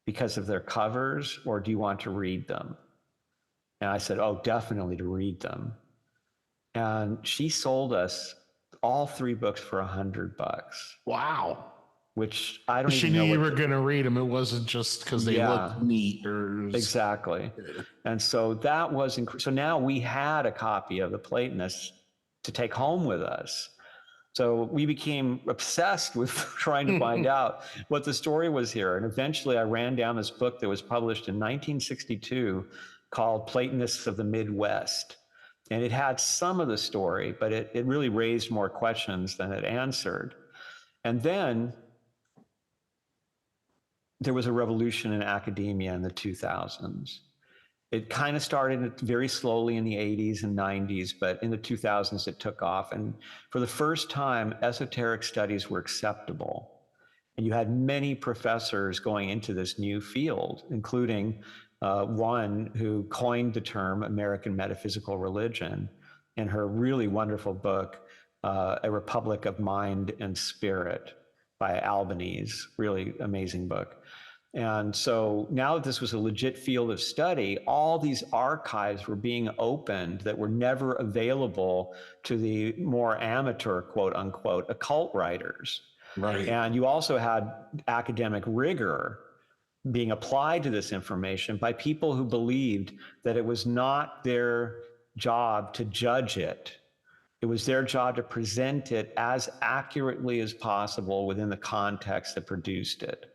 because of their covers, or do you want to read them?" And I said, "Oh, definitely to read them." And she sold us all 3 books for $100. Wow. Which I don't She even knew know. you were going to read them. It wasn't just because they looked neat or exactly. And so that was so now we had a copy of The Platonists to take home with us. So we became obsessed with trying to find out what the story was here. And eventually I ran down this book that was published in 1962 called Platonists of the Midwest. And it had some of the story, but it really raised more questions than it answered. And then there was a revolution in academia in the 2000s. It kind of started very slowly in the 80s and 90s, but in the 2000s it took off. And for the first time, esoteric studies were acceptable. And you had many professors going into this new field, including one who coined the term American Metaphysical Religion in her really wonderful book, A Republic of Mind and Spirit by Albanese, really amazing book. And so now that this was a legit field of study, all these archives were being opened that were never available to the more amateur, quote unquote, occult writers. Right. And you also had academic rigor being applied to this information by people who believed that it was not their job to judge it. It was their job to present it as accurately as possible within the context that produced it.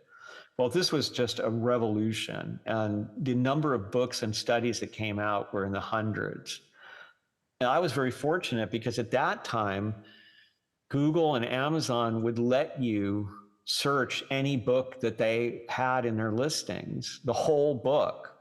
Well, this was just a revolution, and the number of books and studies that came out were in the hundreds. And I was very fortunate because at that time, Google and Amazon would let you search any book that they had in their listings, the whole book.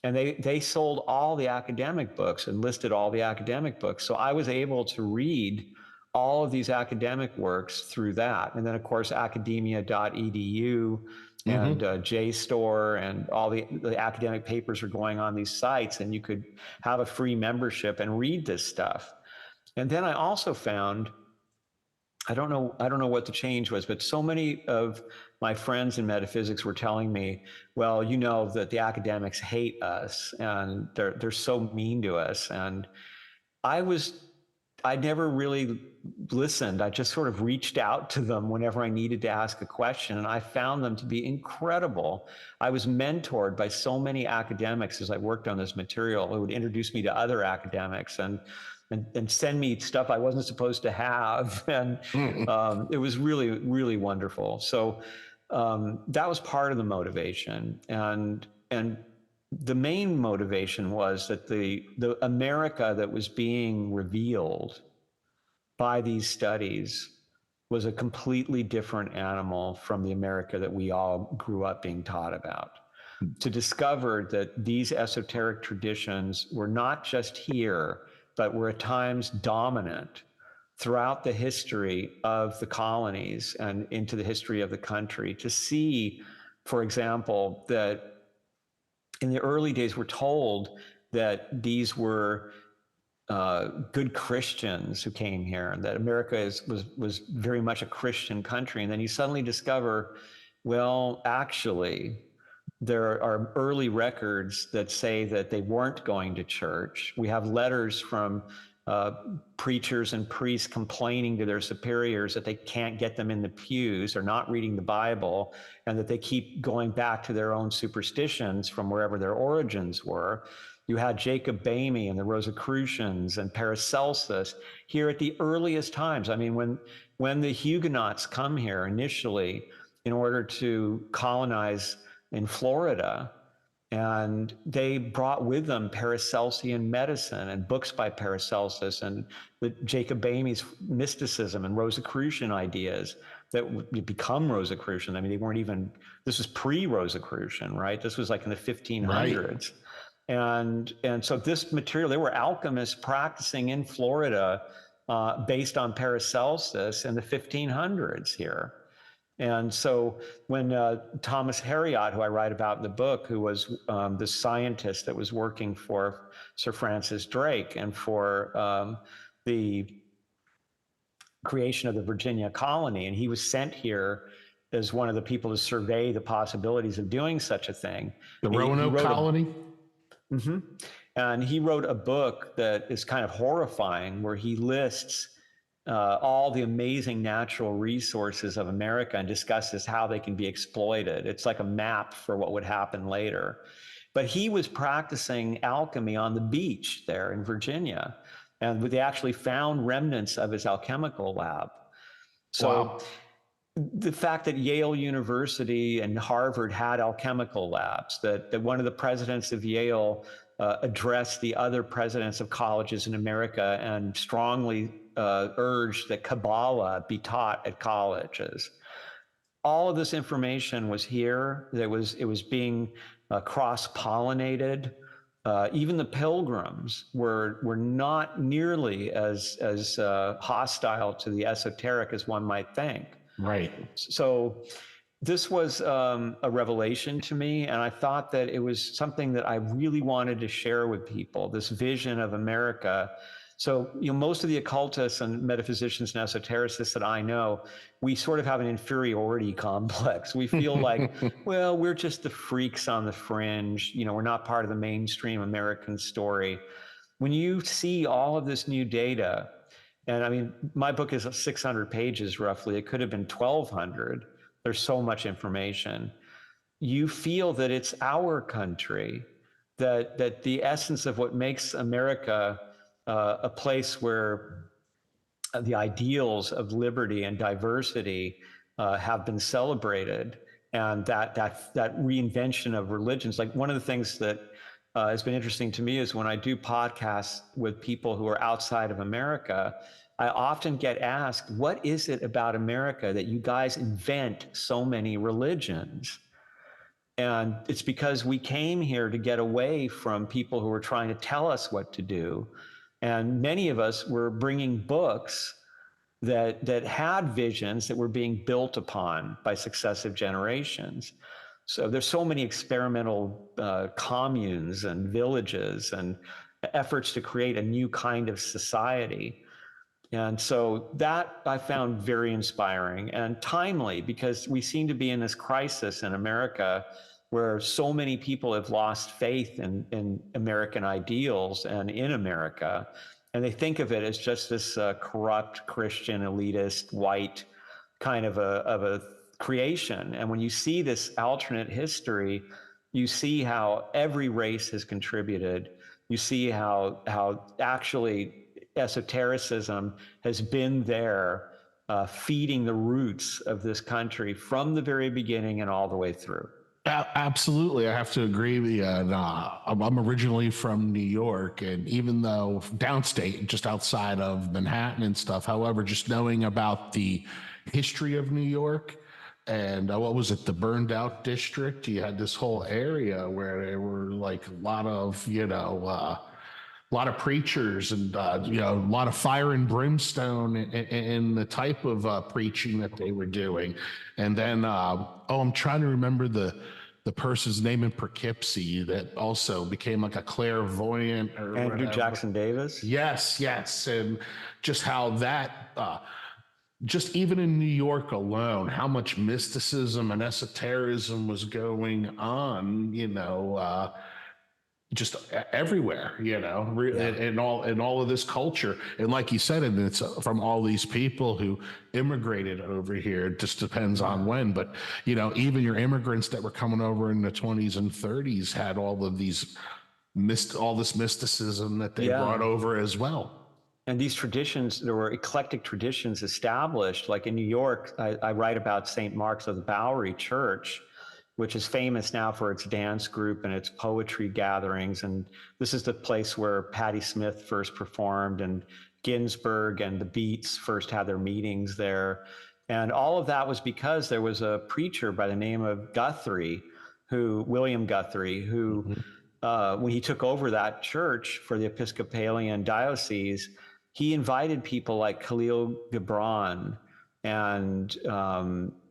And they sold all the academic books and listed all the academic books. So I was able to read all of these academic works through that. And then, of course, academia.edu and JSTOR and all the academic papers are going on these sites, and you could have a free membership and read this stuff. And then I also found, I don't know what the change was, but so many of my friends in metaphysics were telling me, well, you know that the academics hate us and they're so mean to us. And I never really listened. I just sort of reached out to them whenever I needed to ask a question, and I found them to be incredible. I was mentored by so many academics as I worked on this material who would introduce me to other academics and send me stuff I wasn't supposed to have. And it was really, really wonderful. So that was part of the motivation. And the main motivation was that the America that was being revealed by these studies was a completely different animal from the America that we all grew up being taught about. To discover that these esoteric traditions were not just here, but were at times dominant throughout the history of the colonies and into the history of the country. To see, for example, that in the early days, we're told that these were good Christians who came here, and that America was very much a Christian country. And then you suddenly discover, well, actually, there are early records that say that they weren't going to church. We have letters from preachers and priests complaining to their superiors that they can't get them in the pews or not reading the Bible, and that they keep going back to their own superstitions from wherever their origins were. You had Jacob Boehme and the Rosicrucians and Paracelsus here at the earliest times. I mean, when the Huguenots come here initially in order to colonize in Florida, and they brought with them Paracelsian medicine and books by Paracelsus and Jacob Boehme's mysticism and Rosicrucian ideas that would become Rosicrucian. I mean, they weren't even, this was pre-Rosicrucian, right? This was like in the 1500s. Right. And so this material, they were alchemists practicing in Florida based on Paracelsus in the 1500s here. And so when Thomas Hariot, who I write about in the book, who was the scientist that was working for Sir Francis Drake and for the creation of the Virginia colony, and he was sent here as one of the people to survey the possibilities of doing such a thing. The Roanoke colony? Mm-hmm. And he wrote a book that is kind of horrifying, where he lists all the amazing natural resources of America and discusses how they can be exploited. It's like a map for what would happen later. But he was practicing alchemy on the beach there in Virginia, and they actually found remnants of his alchemical lab. So wow. The fact that Yale University and Harvard had alchemical labs, that one of the presidents of Yale addressed the other presidents of colleges in America and strongly urged that Kabbalah be taught at colleges. All of this information was here. It was being cross-pollinated. Even the Pilgrims were not nearly as hostile to the esoteric as one might think. Right. So this was a revelation to me, and I thought that it was something that I really wanted to share with people, this vision of America. So, most of the occultists and metaphysicians and esotericists that I know, we sort of have an inferiority complex. We feel like, well, we're just the freaks on the fringe. We're not part of the mainstream American story. When you see all of this new data, and I mean, my book is 600 pages roughly. It could have been 1,200. There's so much information. You feel that it's our country, that the essence of what makes America a place where the ideals of liberty and diversity have been celebrated, and that reinvention of religions. Like, one of the things that has been interesting to me is when I do podcasts with people who are outside of America, I often get asked, what is it about America that you guys invent so many religions? And it's because we came here to get away from people who were trying to tell us what to do. And many of us were bringing books that had visions that were being built upon by successive generations. So there's so many experimental communes and villages and efforts to create a new kind of society. And so that I found very inspiring and timely, because we seem to be in this crisis in America where so many people have lost faith in American ideals and in America. And they think of it as just this corrupt, Christian, elitist, white kind of a creation. And when you see this alternate history, you see how every race has contributed. You see how actually esotericism has been there feeding the roots of this country from the very beginning and all the way through. Absolutely. I have to agree with you. And, I'm originally from New York, and even though downstate, just outside of Manhattan and stuff, however, just knowing about the history of New York and what was it, the burned out district, you had this whole area where there were like a lot of, a lot of preachers and, a lot of fire and brimstone in the type of preaching that they were doing. And then, I'm trying to remember the person's name in Poughkeepsie that also became like a clairvoyant. Or Andrew whatever. Jackson Davis? Yes. And just how that, just even in New York alone, how much mysticism and esotericism was going on, just everywhere, and all of this culture. And like you said, and it's from all these people who immigrated over here. It just depends on when, but even your immigrants that were coming over in the 20s and 30s had all of these all this mysticism that they brought over as well. And these traditions, there were eclectic traditions established. Like in New York, I write about St. Mark's of the Bowery Church, which is famous now for its dance group and its poetry gatherings. And this is the place where Patti Smith first performed, and Ginsberg and the Beats first had their meetings there. And all of that was because there was a preacher by the name of William Guthrie, who, when he took over that church for the Episcopalian diocese, he invited people like Khalil Gibran and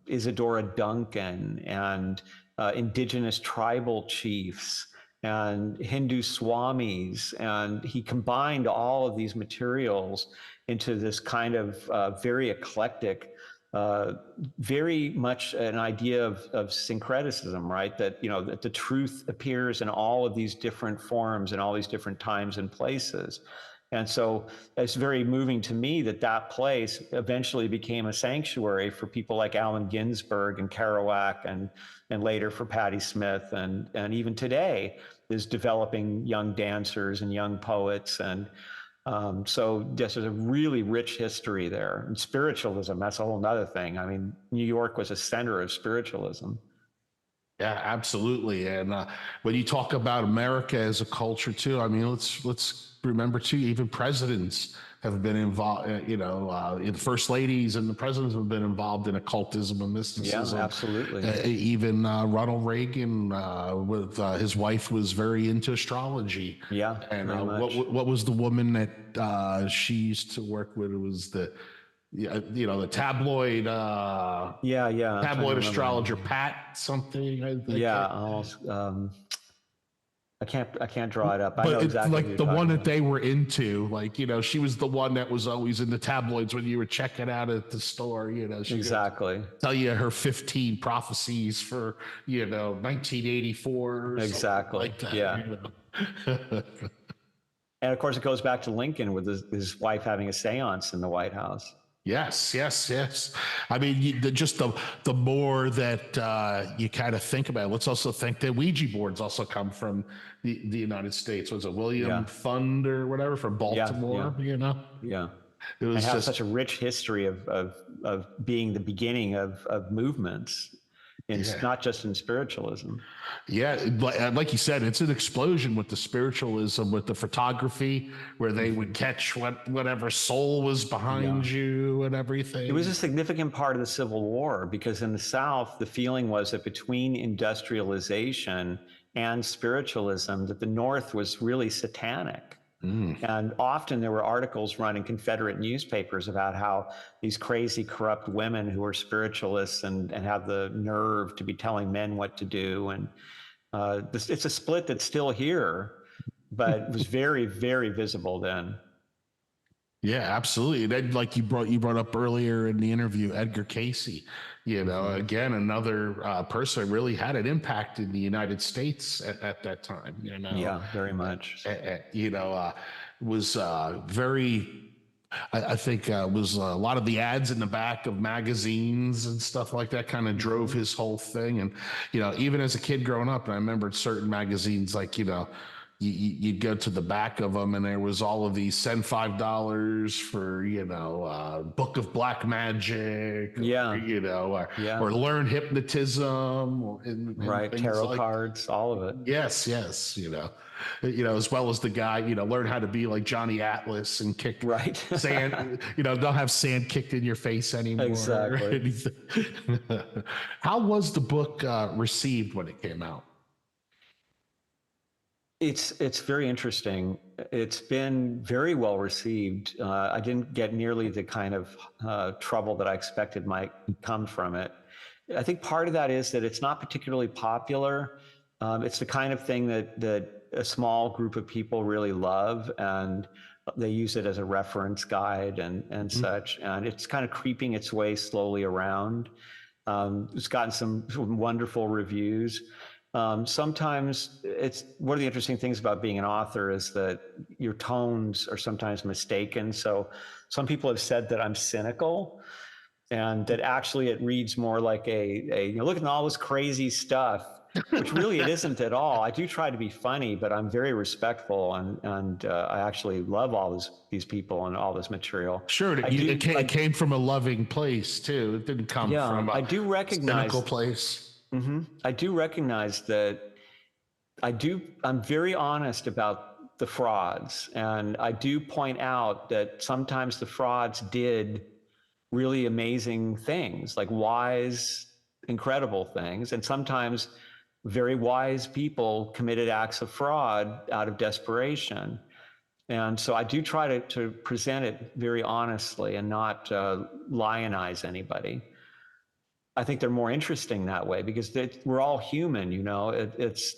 Isadora Duncan and indigenous tribal chiefs and Hindu swamis. And he combined all of these materials into this kind of very eclectic, very much an idea of syncretism, right? That, that the truth appears in all of these different forms and all these different times and places. And so it's very moving to me that place eventually became a sanctuary for people like Allen Ginsberg and Kerouac, and later for Patti Smith, and even today is developing young dancers and young poets. And so there's a really rich history there. And spiritualism, that's a whole nother thing. I mean, New York was a center of spiritualism. Yeah, absolutely. And when you talk about America as a culture too, I mean, let's remember too, even presidents have been involved, the first ladies and the presidents have been involved in occultism and mysticism. Yeah, absolutely. Even Ronald Reagan with his wife was very into astrology. Yeah. And what was the woman that she used to work with? It was the tabloid tabloid astrologer Pat something, I think. I can't draw it up. But I know exactly, like the one that they were into, like, she was the one that was always in the tabloids when you were checking out at the store, she exactly tell you her 15 prophecies for 1984 exactly like that, And of course it goes back to Lincoln with his wife having a seance in the White House. Yes. I mean, just the more that you kind of think about it, let's also think that Ouija boards also come from the United States. Was it William Fund or whatever from Baltimore? Yeah. It was just such a rich history of being the beginning of movements. It's not just in spiritualism. Yeah, like you said, it's an explosion with the spiritualism, with the photography, where they would catch whatever soul was behind you and everything. It was a significant part of the Civil War, because in the South, the feeling was that between industrialization and spiritualism, that the North was really satanic. And often there were articles run in Confederate newspapers about how these crazy, corrupt women who were spiritualists and have the nerve to be telling men what to do. And it's a split that's still here, but it was very, very visible then. Yeah, absolutely. Then, like you brought up earlier in the interview, Edgar Cayce, again, another person that really had an impact in the United States at that time, Yeah, very much. Was very, I think was a lot of the ads in the back of magazines and stuff like that kind of drove his whole thing. And, even as a kid growing up, and I remember certain magazines, like, you'd go to the back of them and there was all of these send $5 for, Book of Black Magic, or learn hypnotism, and tarot cards, all of it. Yes. As well as the guy, learn how to be like Johnny Atlas and kick sand, don't have sand kicked in your face anymore. Exactly. How was the book received when it came out? It's very interesting. It's been very well received. I didn't get nearly the kind of trouble that I expected might come from it. I think part of that is that it's not particularly popular. It's the kind of thing that a small group of people really love, and they use it as a reference guide and such. And it's kind of creeping its way slowly around. It's gotten some wonderful reviews. Sometimes it's one of the interesting things about being an author is that your tones are sometimes mistaken. So some people have said that I'm cynical, and that actually it reads more like look at all this crazy stuff, which really it isn't at all. I do try to be funny, but I'm very respectful, and I actually love all these people and all this material. Sure, it came from a loving place too. It didn't come from a I do recognize cynical place. I do recognize that I'm very honest about the frauds, and I do point out that sometimes the frauds did really amazing things, like wise, incredible things. And sometimes very wise people committed acts of fraud out of desperation. And so I do try to present it very honestly and not lionize anybody. I think they're more interesting that way because we're all human, you know.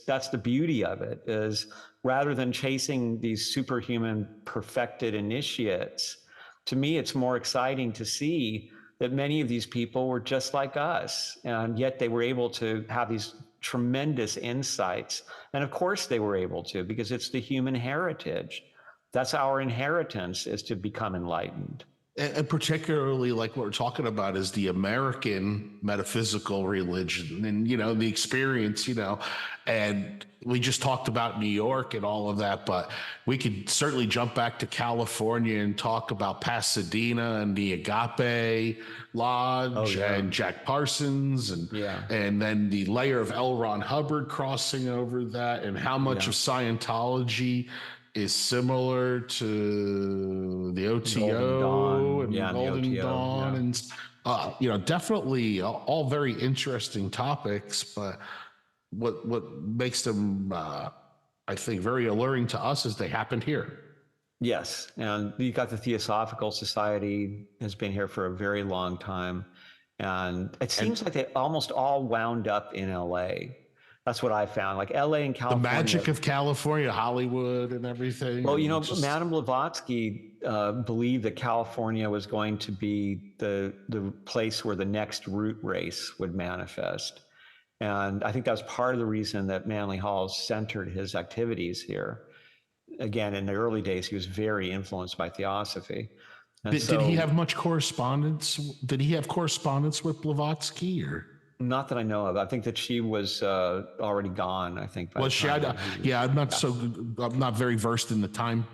That's the beauty of it, is rather than chasing these superhuman perfected initiates, to me, it's more exciting to see that many of these people were just like us, and yet they were able to have these tremendous insights. And of course they were able to, because it's the human heritage. That's our inheritance, is to become enlightened. And particularly, like what we're talking about is the American metaphysical religion and, you know, the experience, you know, and we just talked about New York and all of that, but we could certainly jump back to California and talk about Pasadena and the Agape Lodge and Jack Parsons and then the layer of L. Ron Hubbard crossing over that, and how much of Scientology is similar to the OTO and Golden Dawn, and you know, definitely all very interesting topics. But what makes them, I think, very alluring to us is they happened here. Yes, and you got the Theosophical Society has been here for a very long time, and it seems like they almost all wound up in LA. That's what I found. Like LA and California. The magic of California, Hollywood and everything. Well, you know, Madame Blavatsky believed that California was going to be the place where the next root race would manifest. And I think that's part of the reason that Manly Hall centered his activities here. Again, in the early days, he was very influenced by Theosophy. Did he have much correspondence? Did he have correspondence with Blavatsky, or? Not that I know of. I think that she was already gone. I think. Was she? I'm not very versed in the time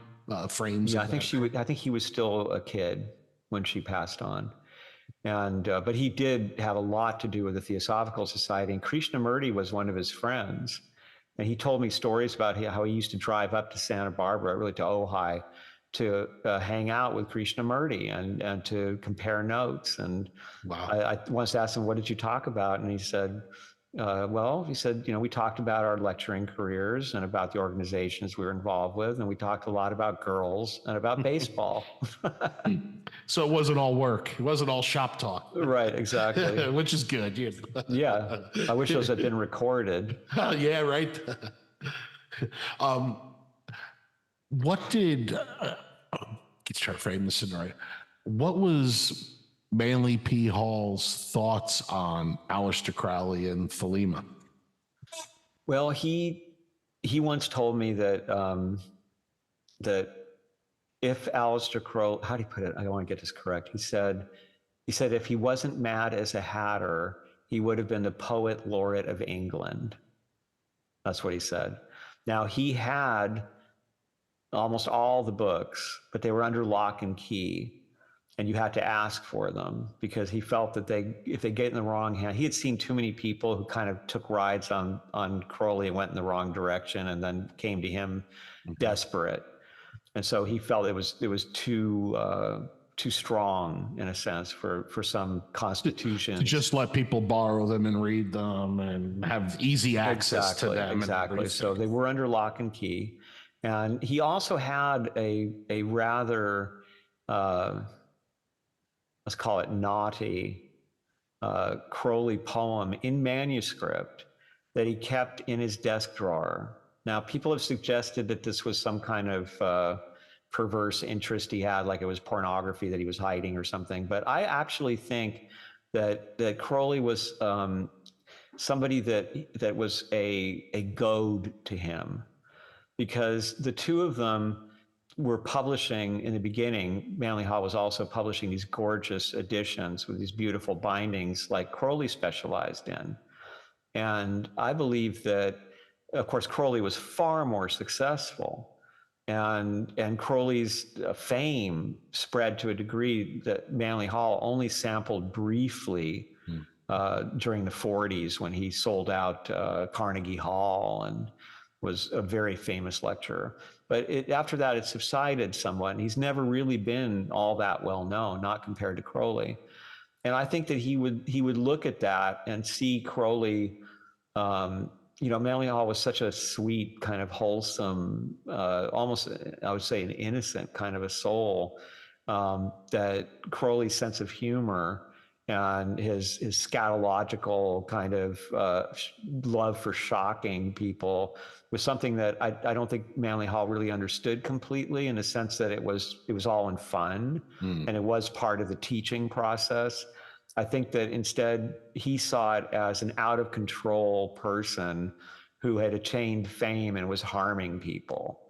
frames. Yeah, I think I think he was still a kid when she passed on, and but he did have a lot to do with the Theosophical Society. And Krishnamurti was one of his friends, and he told me stories about how he used to drive up to Santa Barbara, really to Ojai, to hang out with Krishnamurti and to compare notes. And I once asked him, what did you talk about? And he said, you know, we talked about our lecturing careers and about the organizations we were involved with. And we talked a lot about girls and about baseball. So it wasn't all work. It wasn't all shop talk. Right, exactly. Which is good. Yeah. I wish those had been recorded. Yeah, right. What did, let's try to frame this in right. What was Manly P. Hall's thoughts on Aleister Crowley and Thelema? Well, he once told me that that if Aleister Crowley, how do you put it? I don't want to get this correct. He said if he wasn't mad as a hatter, he would have been the poet laureate of England. That's what he said. Now, he had almost all the books, but they were under lock and key, and you had to ask for them, because he felt that if they get in the wrong hand, he had seen too many people who kind of took rides on Crowley and went in the wrong direction and then came to him desperate. And so he felt it was too strong, in a sense, for some constitutions. To just let people borrow them and read them and have easy access to them. Exactly. So they were under lock and key. And he also had a rather, let's call it naughty, Crowley poem in manuscript that he kept in his desk drawer. Now, people have suggested that this was some kind of perverse interest he had, like it was pornography that he was hiding or something. But I actually think that Crowley was somebody that was a goad to him, because the two of them were publishing in the beginning. Manly Hall was also publishing these gorgeous editions with these beautiful bindings like Crowley specialized in. And I believe that, of course, Crowley was far more successful, and Crowley's fame spread to a degree that Manly Hall only sampled briefly during the 40s when he sold out Carnegie Hall and was a very famous lecturer. But after that, it subsided somewhat, and he's never really been all that well known, not compared to Crowley. And I think that he would look at that and see Crowley. Manly Hall was such a sweet, kind of wholesome, almost, I would say, an innocent kind of a soul, that Crowley's sense of humor and his scatological kind of love for shocking people was something that I don't think Manly Hall really understood completely, in the sense that it was all in fun and it was part of the teaching process. I think that instead he saw it as an out of control person who had attained fame and was harming people.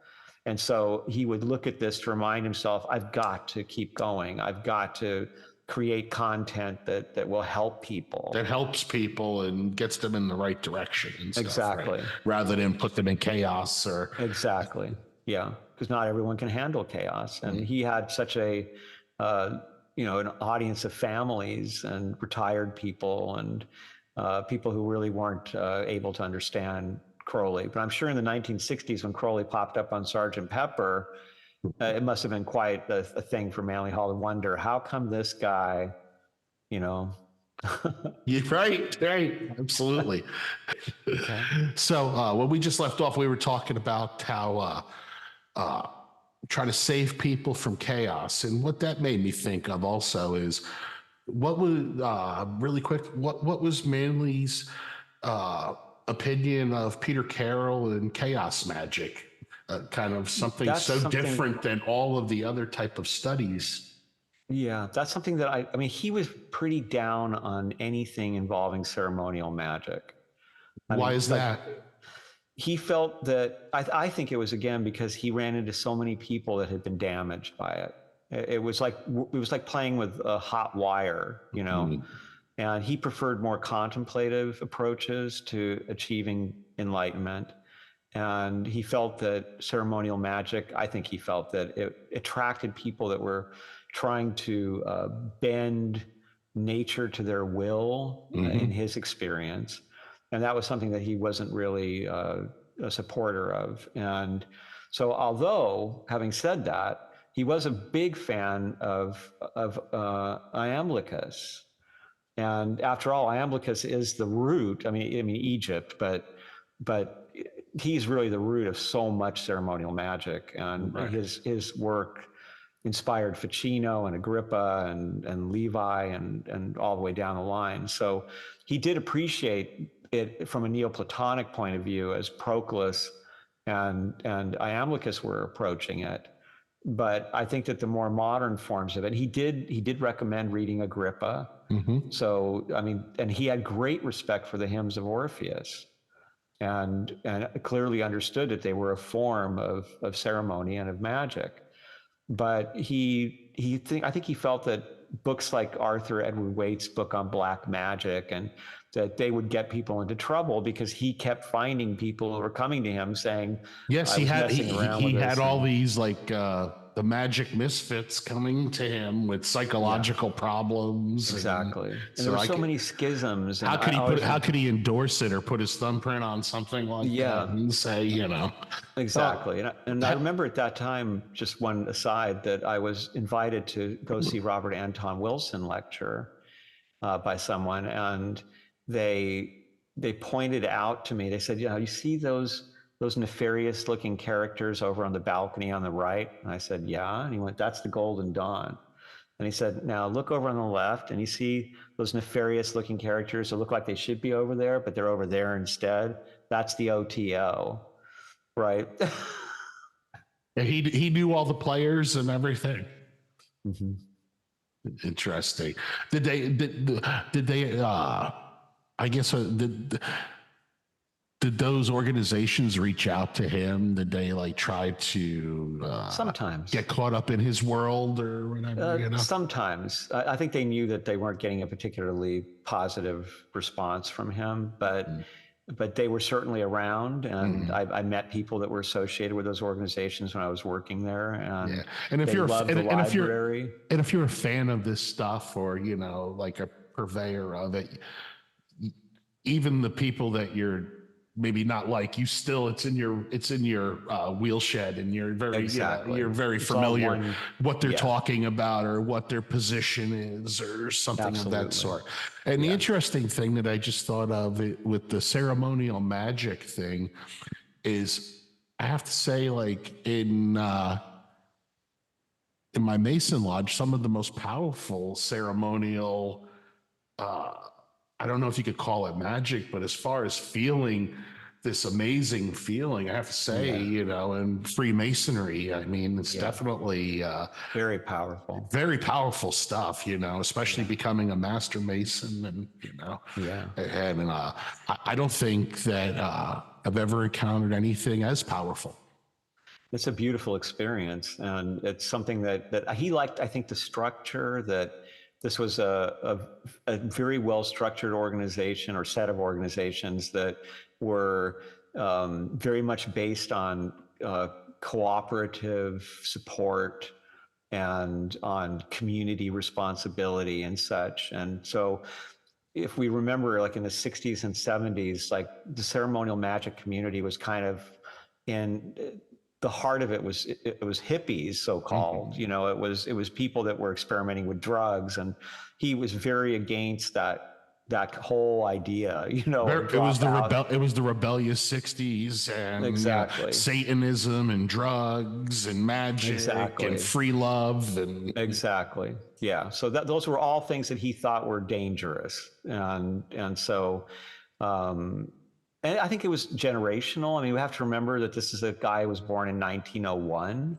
And so he would look at this to remind himself, I've got to keep going. I've got to create content that will help people. That helps people and gets them in the right direction and stuff, exactly. Right? Rather than put them in chaos or. Exactly. Yeah. Because not everyone can handle chaos. And he had such an audience of families and retired people and people who really weren't able to understand Crowley. But I'm sure in the 1960s, when Crowley popped up on Sgt. Pepper, it must have been quite a thing for Manly Hall to wonder, how come this guy, You're right, absolutely. Okay. So when we just left off, we were talking about how try to save people from chaos, and what that made me think of also is what was really quick. What was Manly's opinion of Peter Carroll and chaos magic? Kind of something different than all of the other type of studies. Yeah, that's something that I mean, he was pretty down on anything involving ceremonial magic. Why is that? He felt that, I think it was, again, because he ran into so many people that had been damaged by it. It was like playing with a hot wire, and he preferred more contemplative approaches to achieving enlightenment. And he felt that ceremonial magic, I think he felt that it attracted people that were trying to bend nature to their will, in his experience. And that was something that he wasn't really a supporter of. And so, although, having said that, he was a big fan of Iamblichus. And after all, Iamblichus is the root. I mean Egypt, but he's really the root of so much ceremonial magic. And his work inspired Ficino and Agrippa and Levi and all the way down the line. So he did appreciate it from a Neoplatonic point of view, as Proclus and Iamblichus were approaching it. But I think that the more modern forms of it, he did recommend reading Agrippa. So, I mean, and he had great respect for the hymns of Orpheus, and clearly understood that they were a form of ceremony and of magic. But I think he felt that books like Arthur Edward Waite's book on black magic, and that they would get people into trouble, because he kept finding people who were coming to him saying, yes, he had all these like the magic misfits coming to him with psychological problems. Exactly. And there were so many schisms. How could he endorse it or put his thumbprint on something like that and say, Exactly. And I remember at that time, just one aside, that I was invited to go see Robert Anton Wilson lecture by someone, and they pointed out to me, they said, you see those nefarious looking characters over on the balcony on the right? And I said, yeah. And he went, that's the Golden Dawn. And he said, now look over on the left, and you see those nefarious looking characters that look like they should be over there, but they're over there instead. That's the OTO, right? He knew all the players and everything. Interesting. Did they I guess did those organizations reach out to him? Did they like try to Sometimes. get caught up in his world or whatever? Sometimes. I think they knew that they weren't getting a particularly positive response from him, but they were certainly around, and I met people that were associated with those organizations when I was working there, and and if they you're loved the library. and if you're a fan of this stuff, or like a purveyor of it, even the people that you're maybe not like, you still, it's in your wheel shed, and you're very you're very familiar what they're talking about or what their position is or something of that sort. And the interesting thing that I just thought of with the ceremonial magic thing is, I have to say, like in my Mason Lodge, some of the most powerful ceremonial, I don't know if you could call it magic, but as far as feeling this amazing feeling, I have to say, and Freemasonry, I mean, it's definitely very powerful stuff, especially becoming a master Mason, and, and I don't think that I've ever encountered anything as powerful. It's a beautiful experience, and it's something that he liked. I think the structure, that this was a very well-structured organization or set of organizations that were very much based on cooperative support and on community responsibility and such. And so if we remember, like in the 60s and 70s, like the ceremonial magic community was kind of in the heart of it was hippies, so-called. It was people that were experimenting with drugs, and he was very against that whole idea. It was the rebellious 60s, and Satanism and drugs and magic and free love and so those were all things that he thought were dangerous, and so. And I think it was generational. I mean, we have to remember that this is a guy who was born in 1901.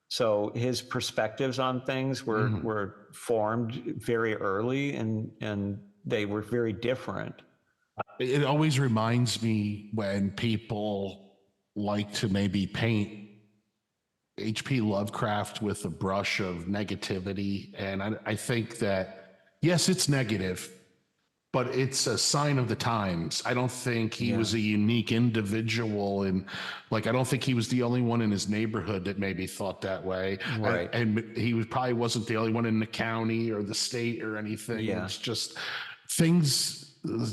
So his perspectives on things were formed very early, and they were very different. It always reminds me when people like to maybe paint H.P. Lovecraft with a brush of negativity. And I think that, yes, it's negative, but it's a sign of the times. I don't think he was a unique individual, and I don't think he was the only one in his neighborhood that maybe thought that way. Right. And he probably wasn't the only one in the county or the state or anything. Yeah. It's just things, I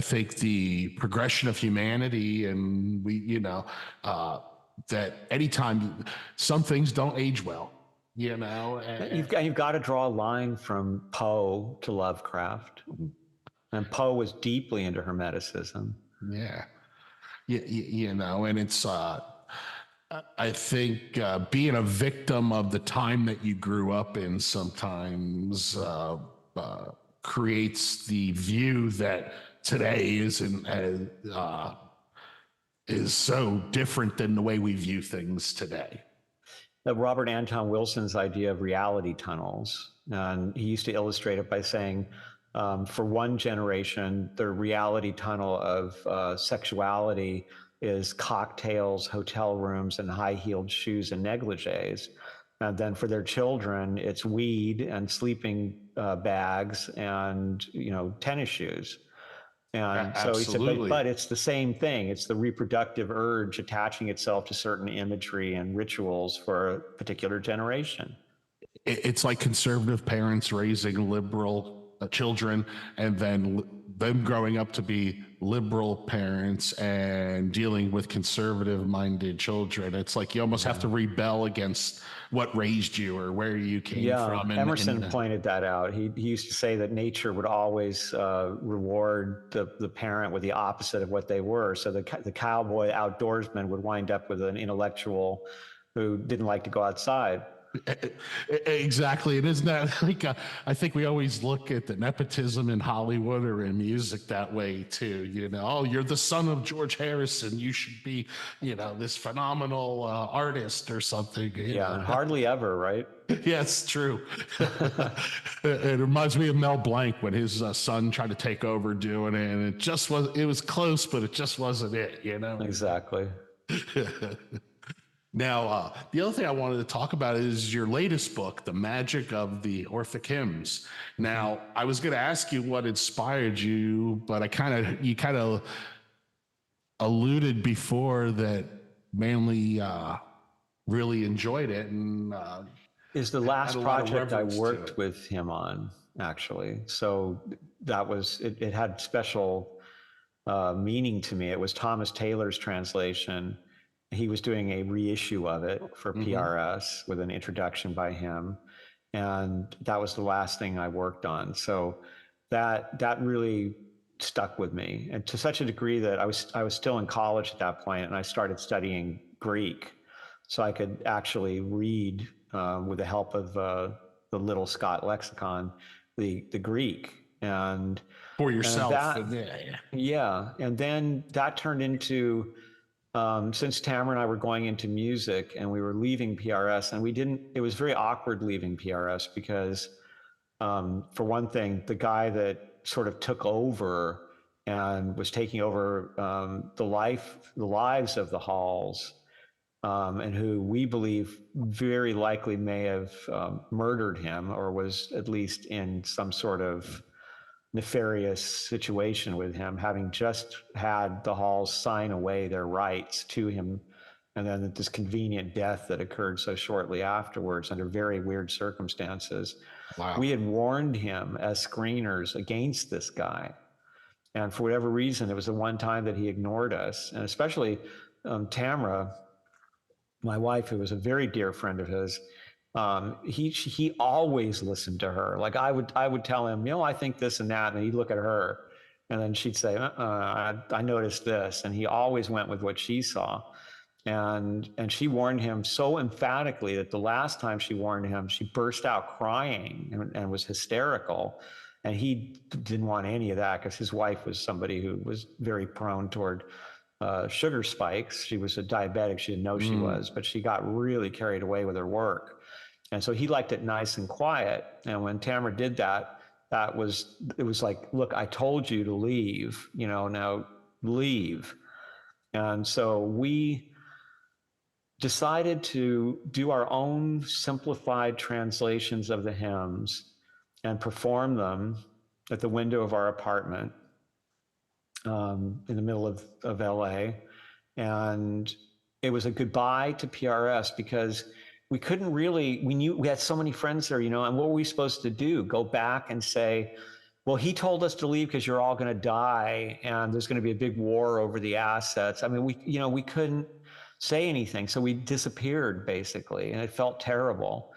think the progression of humanity, and that anytime some things don't age well. You've got to draw a line from Poe to Lovecraft, and Poe was deeply into Hermeticism. And it's I think being a victim of the time that you grew up in sometimes creates the view that today is so different than the way we view things today. Robert Anton Wilson's idea of reality tunnels, and he used to illustrate it by saying, for one generation, the reality tunnel of sexuality is cocktails, hotel rooms, and high-heeled shoes and negligees. And then for their children, it's weed and sleeping bags and tennis shoes. And so he said, but it's the same thing. It's the reproductive urge attaching itself to certain imagery and rituals for a particular generation. It's like conservative parents raising liberal children, and then them growing up to be liberal parents and dealing with conservative-minded children. It's like you almost have to rebel against what raised you or where you came from. And Emerson pointed that out. He used to say that nature would always reward the parent with the opposite of what they were. So the cowboy outdoorsman would wind up with an intellectual who didn't like to go outside. Exactly. It isn't that like I think we always look at the nepotism in Hollywood or in music that way too. You know, oh, you're the son of George Harrison. You should be, you know, this phenomenal artist or something. You Yeah, know? and hardly ever, right? Yes, true. It reminds me of Mel Blanc when his son tried to take over doing it, and it was close, but it just wasn't it. You know. Exactly. Now, the other thing I wanted to talk about is your latest book, The Magic of the Orphic Hymns. Now, I was going to ask you what inspired you, but you kind of alluded before that Manly really enjoyed it and Is the last had a lot of project I reverence to worked it. with him on, actually. So that was, it had special meaning to me. It was Thomas Taylor's translation. He was doing a reissue of it for PRS with an introduction by him. And that was the last thing I worked on. So that really stuck with me, and to such a degree that I was still in college at that point, and I started studying Greek so I could actually read with the help of the Little Scott lexicon, the Greek. And For yourself. yeah. And then that turned into, since Tamara and I were going into music and we were leaving PRS, and it was very awkward leaving PRS because, for one thing, the guy that sort of took over and was taking over the lives of the Halls, and who we believe very likely may have murdered him, or was at least in some sort of nefarious situation with him, having just had the Halls sign away their rights to him, and then this convenient death that occurred so shortly afterwards under very weird circumstances. Wow. We had warned him as screeners against this guy, and for whatever reason, it was the one time that he ignored us. And especially Tamara, my wife, who was a very dear friend of his, he always listened to her. Like I would tell him, you know, I think this and that, and he'd look at her, and then she'd say, I noticed this, and he always went with what she saw. And she warned him so emphatically that the last time she warned him, she burst out crying and was hysterical. And he didn't want any of that because his wife was somebody who was very prone toward sugar spikes. She was a diabetic. She didn't know she was, but she got really carried away with her work. And so he liked it nice and quiet. And when Tamara did that, it was like, look, I told you to leave, you know, now leave. And so we decided to do our own simplified translations of the hymns and perform them at the window of our apartment in the middle of LA. And it was a goodbye to PRS because we couldn't really, we had so many friends there, you know, and what were we supposed to do? Go back and say, well, he told us to leave because you're all going to die and there's going to be a big war over the assets. I mean, we couldn't say anything. So we disappeared basically, and it felt terrible.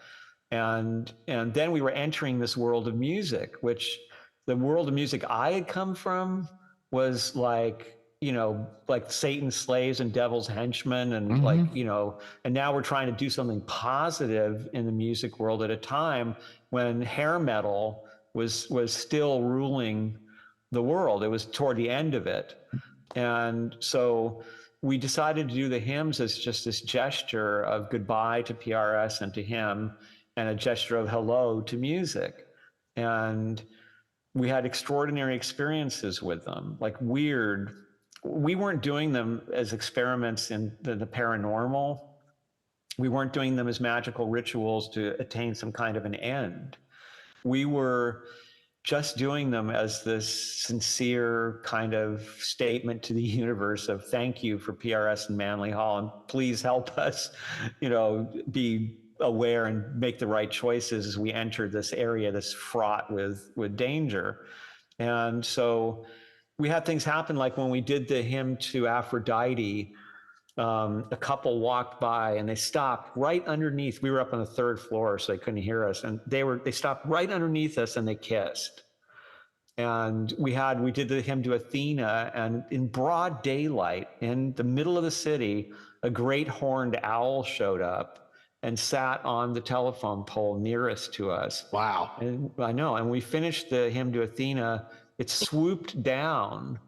And then we were entering this world of music, which the world of music I had come from was like, you know, like Satan's slaves and devil's henchmen, and like, you know, and now we're trying to do something positive in the music world at a time when hair metal was still ruling the world. It was toward the end of it. And so we decided to do the hymns as just this gesture of goodbye to PRS and to him, and a gesture of hello to music. And we had extraordinary experiences with them, like weird. We weren't doing them as experiments in the paranormal. We weren't doing them as magical rituals to attain some kind of an end. We were just doing them as this sincere kind of statement to the universe of thank you for PRS and Manly Hall, and please help us, you know, be aware and make the right choices as we enter this area that's fraught with danger. And so we had things happen, like when we did the hymn to Aphrodite, a couple walked by and they stopped right underneath. We were up on the third floor, so they couldn't hear us. And they stopped right underneath us and they kissed. And we did the hymn to Athena, and in broad daylight, in the middle of the city, a great horned owl showed up and sat on the telephone pole nearest to us. Wow. And I know. And we finished the hymn to Athena. It swooped down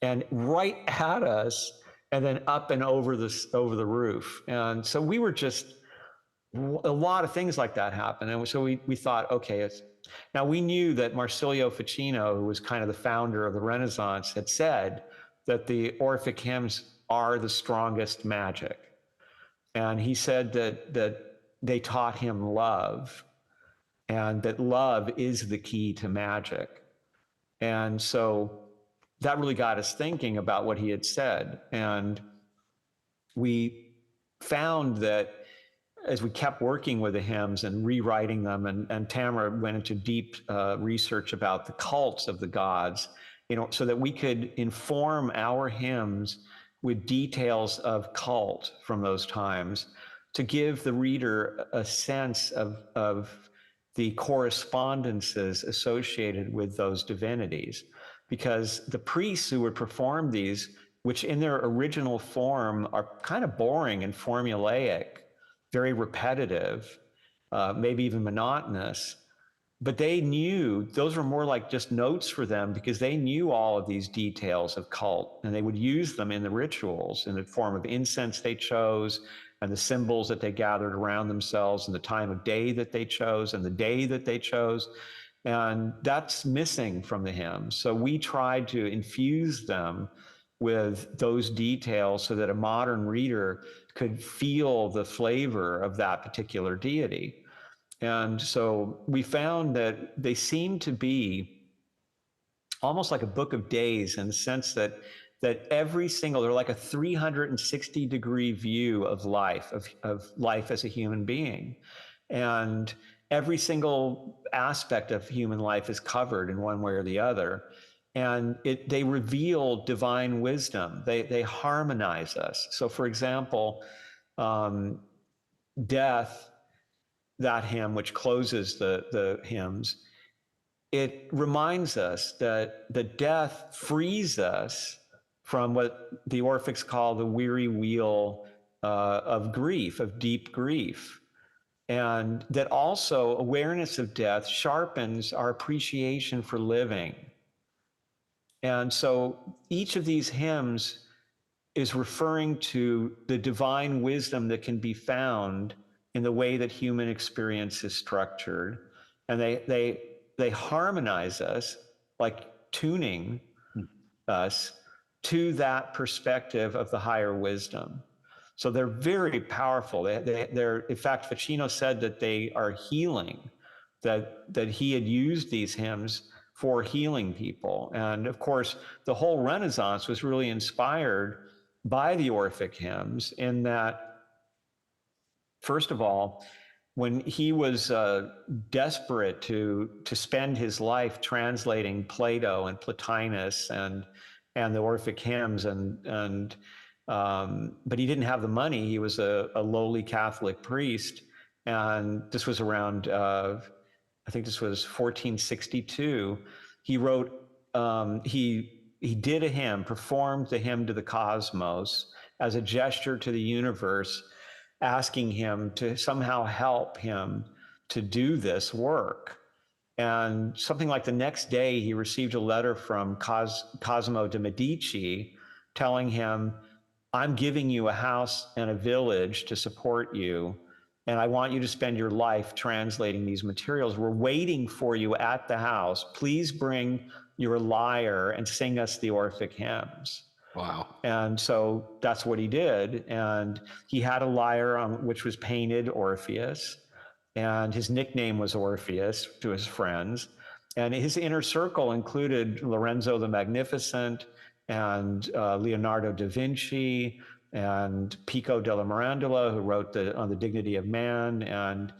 and right at us, and then up and over the roof. And so we were just, a lot of things like that happened. And so we thought, okay, now we knew that Marsilio Ficino, who was kind of the founder of the Renaissance, had said that the Orphic hymns are the strongest magic. And he said that they taught him love, and that love is the key to magic. And so that really got us thinking about what he had said. And we found that as we kept working with the hymns and rewriting them, and Tamara went into deep research about the cults of the gods, so that we could inform our hymns with details of cult from those times, to give the reader a sense of the correspondences associated with those divinities. Because the priests who would perform these, which in their original form are kind of boring and formulaic, very repetitive, maybe even monotonous, but they knew those were more like just notes for them, because they knew all of these details of cult, and they would use them in the rituals in the form of incense they chose, and the symbols that they gathered around themselves, and the time of day that they chose, and the day that they chose. And that's missing from the hymns. So we tried to infuse them with those details so that a modern reader could feel the flavor of that particular deity. And so we found that they seem to be almost like a book of days, in the sense that every single, they're like a 360-degree view of life, of life as a human being. And every single aspect of human life is covered in one way or the other. And they reveal divine wisdom. They harmonize us. So for example, Death, that hymn, which closes the hymns, it reminds us that the death frees us from what the Orphics call the weary wheel of grief, of deep grief. And that also awareness of death sharpens our appreciation for living. And so each of these hymns is referring to the divine wisdom that can be found in the way that human experience is structured. And they harmonize us, like tuning us to that perspective of the higher wisdom. So they're very powerful. They're, in fact, Ficino said that they are healing, that he had used these hymns for healing people. And of course, the whole Renaissance was really inspired by the Orphic hymns, in that, first of all, when he was desperate to spend his life translating Plato and Plotinus and the Orphic hymns, but he didn't have the money. He was a lowly Catholic priest, and this was around, I think this was 1462. He wrote, he did a hymn, performed the hymn to the cosmos as a gesture to the universe, asking him to somehow help him to do this work. And something like the next day, he received a letter from Cosimo de' Medici telling him, "I'm giving you a house and a village to support you, and I want you to spend your life translating these materials. We're waiting for you at the house. Please bring your lyre and sing us the Orphic hymns." Wow. And so that's what he did. And he had a lyre which was painted Orpheus, and his nickname was Orpheus to his friends. And his inner circle included Lorenzo the Magnificent, and Leonardo da Vinci, and Pico della Mirandola, who wrote on the Dignity of Man. And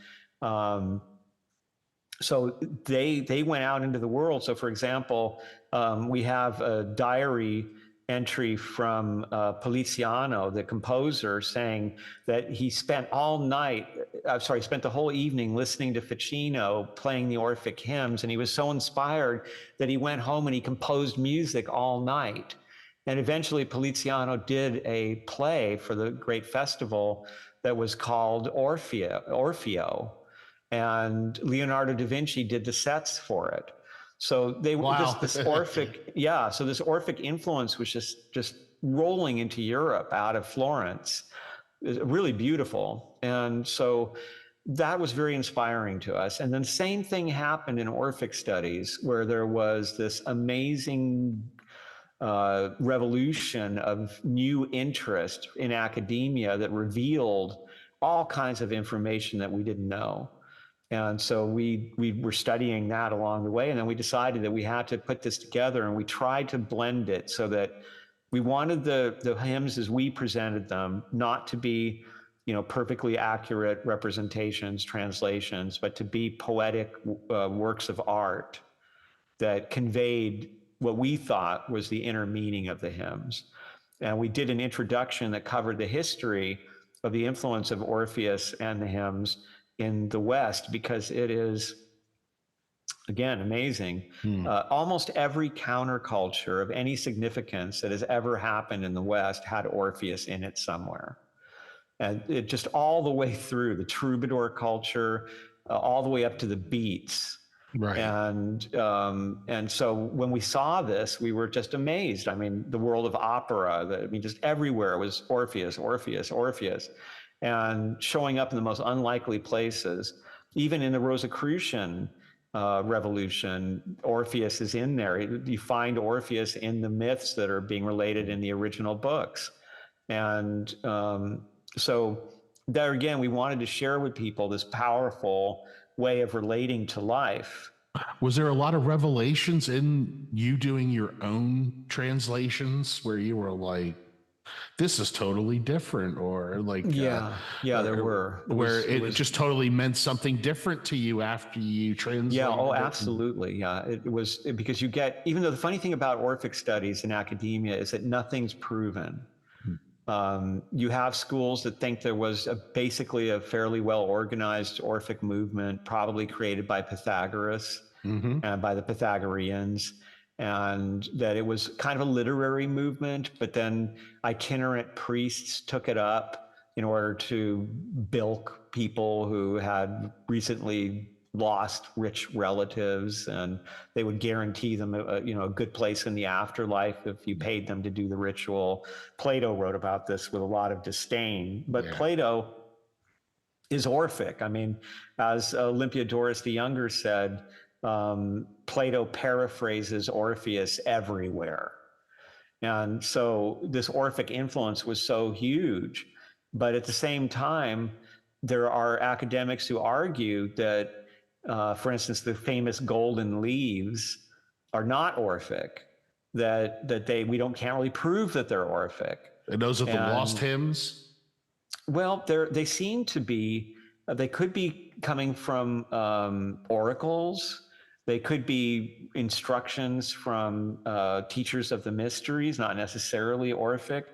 so they went out into the world. So for example, we have a diary entry from Poliziano, the composer, saying that he spent the whole evening listening to Ficino playing the Orphic hymns, and he was so inspired that he went home and he composed music all night. And eventually Poliziano did a play for the great festival that was called Orfeo, and Leonardo da Vinci did the sets for it. So this Orphic, so this Orphic influence was just rolling into Europe out of Florence. It was really beautiful. And so that was very inspiring to us. And then the same thing happened in Orphic studies, where there was this amazing revolution of new interest in academia that revealed all kinds of information that we didn't know. And so we were studying that along the way, and then we decided that we had to put this together, and we tried to blend it so that we wanted the hymns as we presented them not to be, perfectly accurate representations, translations, but to be poetic works of art that conveyed what we thought was the inner meaning of the hymns. And we did an introduction that covered the history of the influence of Orpheus and the hymns in the West, because it is, again, amazing. Almost every counterculture of any significance that has ever happened in the West had Orpheus in it somewhere. And it just all the way through the troubadour culture, all the way up to the beats. Right. And so when we saw this, we were just amazed. I mean, the world of opera, just everywhere was Orpheus, Orpheus, Orpheus, and showing up in the most unlikely places. Even in the Rosicrucian revolution, Orpheus is in there. You find Orpheus in the myths that are being related in the original books. And so there again, we wanted to share with people this powerful way of relating to life. Was there a lot of revelations in you doing your own translations where you were like, this is totally different, or like, there were, where it just totally meant something different to you after you translated? Yeah. Oh, absolutely. Yeah. It was because you get, even though the funny thing about Orphic studies in academia is that nothing's proven. You have schools that think there was basically a fairly well organized Orphic movement, probably created by Pythagoras and by the Pythagoreans, and that it was kind of a literary movement, but then itinerant priests took it up in order to bilk people who had recently lost rich relatives, and they would guarantee them a good place in the afterlife if you paid them to do the ritual. Plato wrote about this with a lot of disdain, but Plato is Orphic. I mean, as Olympiodorus the Younger said, Plato paraphrases Orpheus everywhere. And so this Orphic influence was so huge, but at the same time, there are academics who argue that for instance, the famous golden leaves are not Orphic, that we can't really prove that they're Orphic. And those are the lost hymns? Well, they seem to be, they could be coming from oracles. They could be instructions from teachers of the mysteries, not necessarily Orphic,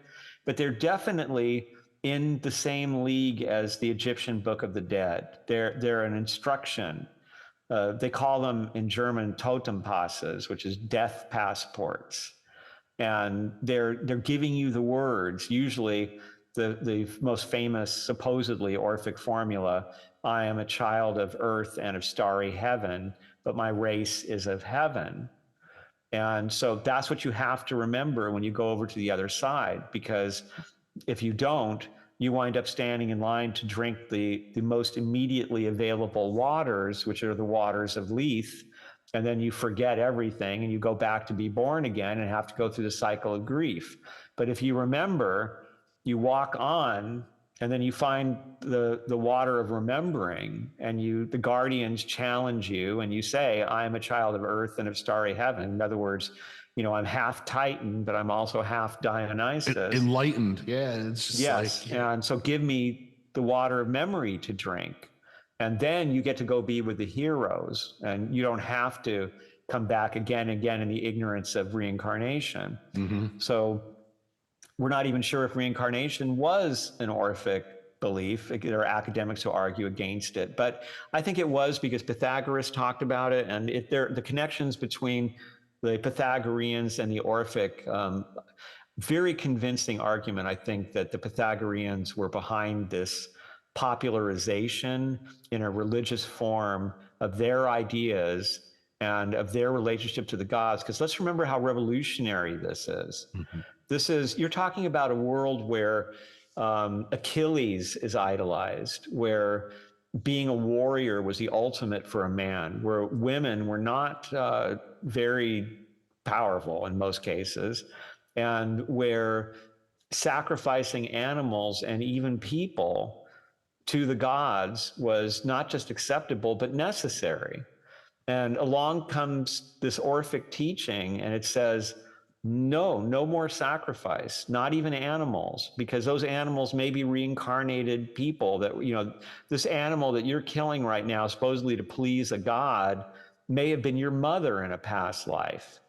but they're definitely in the same league as the Egyptian Book of the Dead. They're an instruction. They call them in German Totempasses, which is death passports. And they're giving you the words, usually the most famous, supposedly Orphic formula, I am a child of earth and of starry heaven, but my race is of heaven. And so that's what you have to remember when you go over to the other side, because if you don't, you wind up standing in line to drink the most immediately available waters, which are the waters of Lethe, and then you forget everything and you go back to be born again and have to go through the cycle of grief. But if you remember, you walk on, and then you find the water of remembering, and the guardians challenge you, and you say, I am a child of earth and of starry heaven. In other words, I'm half Titan, but I'm also half Dionysus. Enlightened. Yeah. It's just And so give me the water of memory to drink. And then you get to go be with the heroes, and you don't have to come back again and again in the ignorance of reincarnation. So we're not even sure if reincarnation was an Orphic belief. There are academics who argue against it, but I think it was, because Pythagoras talked about it, and the connections between the Pythagoreans and the Orphic, very convincing argument, I think, that the Pythagoreans were behind this popularization in a religious form of their ideas and of their relationship to the gods. Because let's remember how revolutionary this is. This is, you're talking about a world where Achilles is idolized, where being a warrior was the ultimate for a man, where women were not very powerful in most cases, and where sacrificing animals and even people to the gods was not just acceptable, but necessary. And along comes this Orphic teaching, and it says, no, no more sacrifice, not even animals, because those animals may be reincarnated people that, you know, this animal that you're killing right now, supposedly to please a god, may have been your mother in a past life.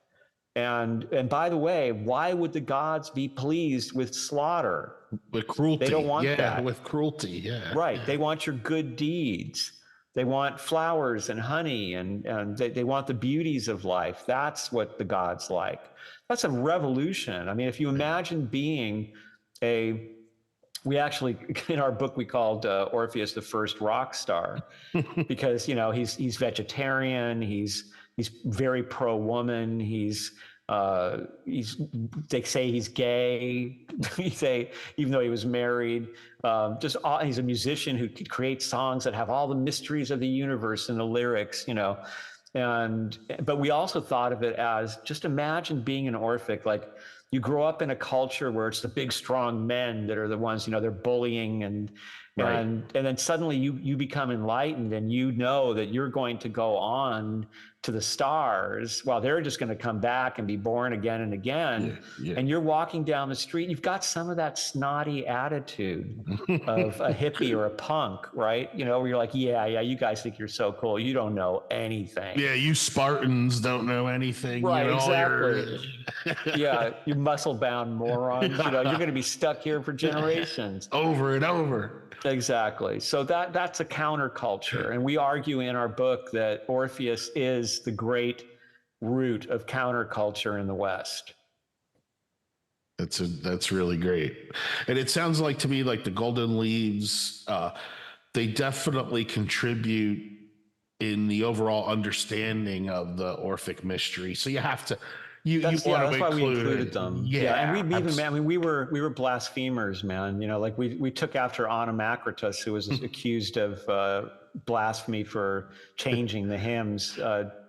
And by the way, why would the gods be pleased with slaughter? With cruelty. They don't want that. With cruelty, yeah. Right. They want your good deeds. They want flowers and honey, and they want the beauties of life. That's what the gods like. That's a revolution. I mean, if you imagine being we actually, in our book, we called Orpheus the first rock star because, you know, he's vegetarian. He's very pro-woman. They say he's gay. They say, even though he was married, he's a musician who could create songs that have all the mysteries of the universe in the lyrics, you know. But we also thought of it as, just imagine being an Orphic, like you grow up in a culture where it's the big, strong men that are the ones, you know, they're bullying and then suddenly you become enlightened and you know that you're going to go on to the stars while they're just going to come back and be born again and again. And you're walking down the street, you've got some of that snotty attitude of a hippie or a punk, right? You know, where you're like, yeah, you guys think you're so cool. You don't know anything. Yeah, you Spartans don't know anything. Right, you know, exactly. Yeah, you muscle-bound morons. You know, you're going to be stuck here for generations. Over and over. Exactly. So that's a counterculture. And we argue in our book that Orpheus is the great root of counterculture in the West. That's really great. And it sounds like to me like the Golden Leaves, they definitely contribute in the overall understanding of the Orphic mystery. So you have to that's why we included them. Yeah, and we were blasphemers, man. You know, like we took after Onamacritus, who was accused of blasphemy for changing the hymns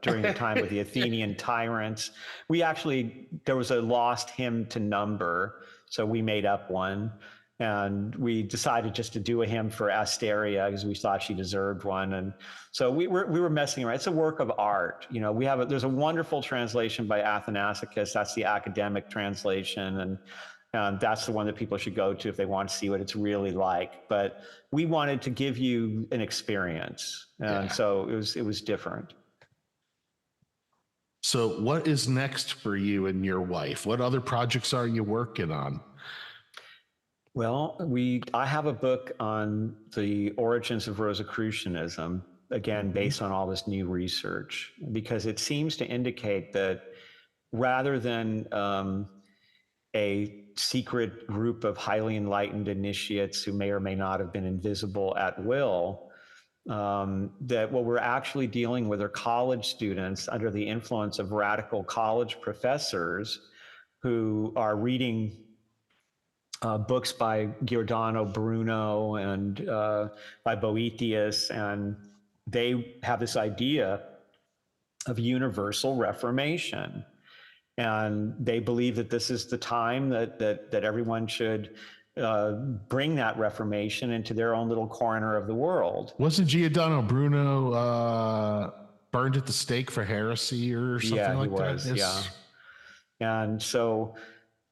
during the time of the Athenian tyrants. There was a lost hymn to number, so we made up one. And we decided just to do a hymn for Asteria because we thought she deserved one. And so we were messing around. It's a work of art. You know, there's a wonderful translation by Athanasicus. That's the academic translation. And that's the one that people should go to if they want to see what it's really like. But we wanted to give you an experience. And so it was different. So what is next for you and your wife? What other projects are you working on? Well, I have a book on the origins of Rosicrucianism, again, based on all this new research, because it seems to indicate that rather than a secret group of highly enlightened initiates who may or may not have been invisible at will, that what we're actually dealing with are college students under the influence of radical college professors who are reading books by Giordano Bruno and by Boethius, and they have this idea of universal reformation. And they believe that this is the time that everyone should bring that reformation into their own little corner of the world. Wasn't Giordano Bruno burned at the stake for heresy or something like that? Yeah. And so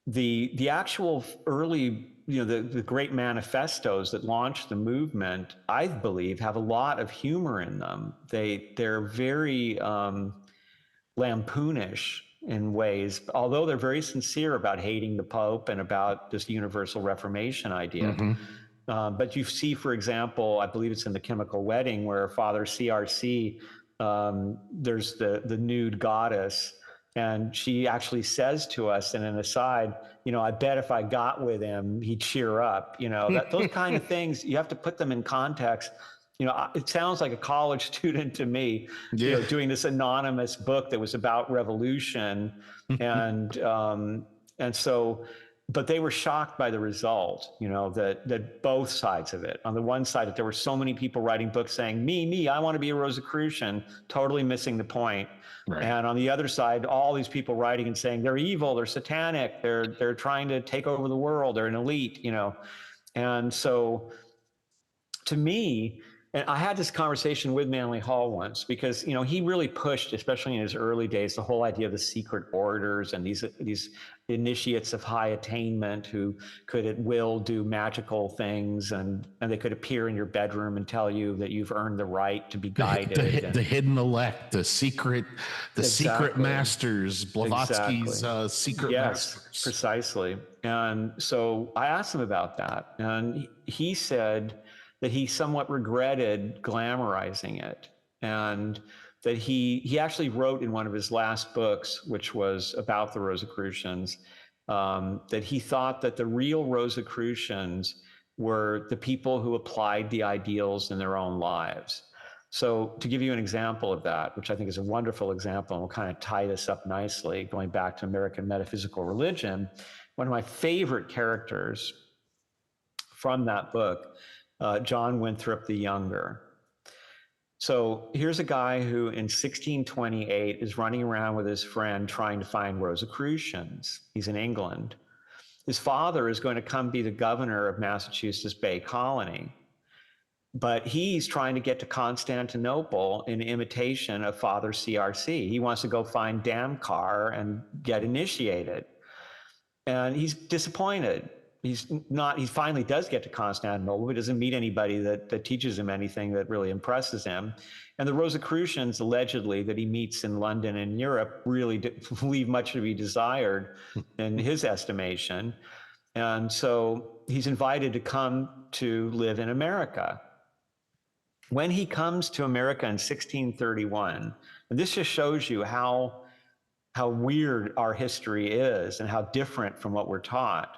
the actual early, you know, the great manifestos that launched the movement, I believe, have a lot of humor in them. They're very lampoonish in ways, although they're very sincere about hating the Pope and about this universal reformation idea. But you see, for example, I believe it's in The Chemical Wedding, where Father CRC, there's the nude goddess, And she actually says to us in an aside, I bet if I got with him, he'd cheer up. That those kind of things, you have to put them in context. It sounds like a college student to me, doing this anonymous book that was about revolution. And so, but they were shocked by the result, that both sides of it. On the one side, that there were so many people writing books saying, me, I want to be a Rosicrucian, totally missing the point. Right. And on the other side, all these people writing and saying they're evil, they're satanic, they're trying to take over the world, they're an elite, And so to me, and I had this conversation with Manly Hall once because, he really pushed, especially in his early days, the whole idea of the secret orders and these initiates of high attainment who could at will do magical things, and they could appear in your bedroom and tell you that you've earned the right to be guided. The hidden elect, the secret masters, Blavatsky's secret masters. Precisely. And so I asked him about that, and he said that he somewhat regretted glamorizing it, and that he actually wrote in one of his last books, which was about the Rosicrucians, that he thought that the real Rosicrucians were the people who applied the ideals in their own lives. So to give you an example of that, which I think is a wonderful example, and we'll kind of tie this up nicely, going back to American Metaphysical Religion, one of my favorite characters from that book, John Winthrop the Younger. So here's a guy who in 1628 is running around with his friend trying to find Rosicrucians. He's in England. His father is going to come be the governor of Massachusetts Bay Colony, but he's trying to get to Constantinople in imitation of Father CRC. He wants to go find Damkar and get initiated. And he's disappointed. He finally does get to Constantinople, but doesn't meet anybody that teaches him anything that really impresses him. And the Rosicrucians, allegedly, that he meets in London and Europe really leave much to be desired in his estimation. And so he's invited to come to live in America. When he comes to America in 1631, and this just shows you how weird our history is and how different from what we're taught.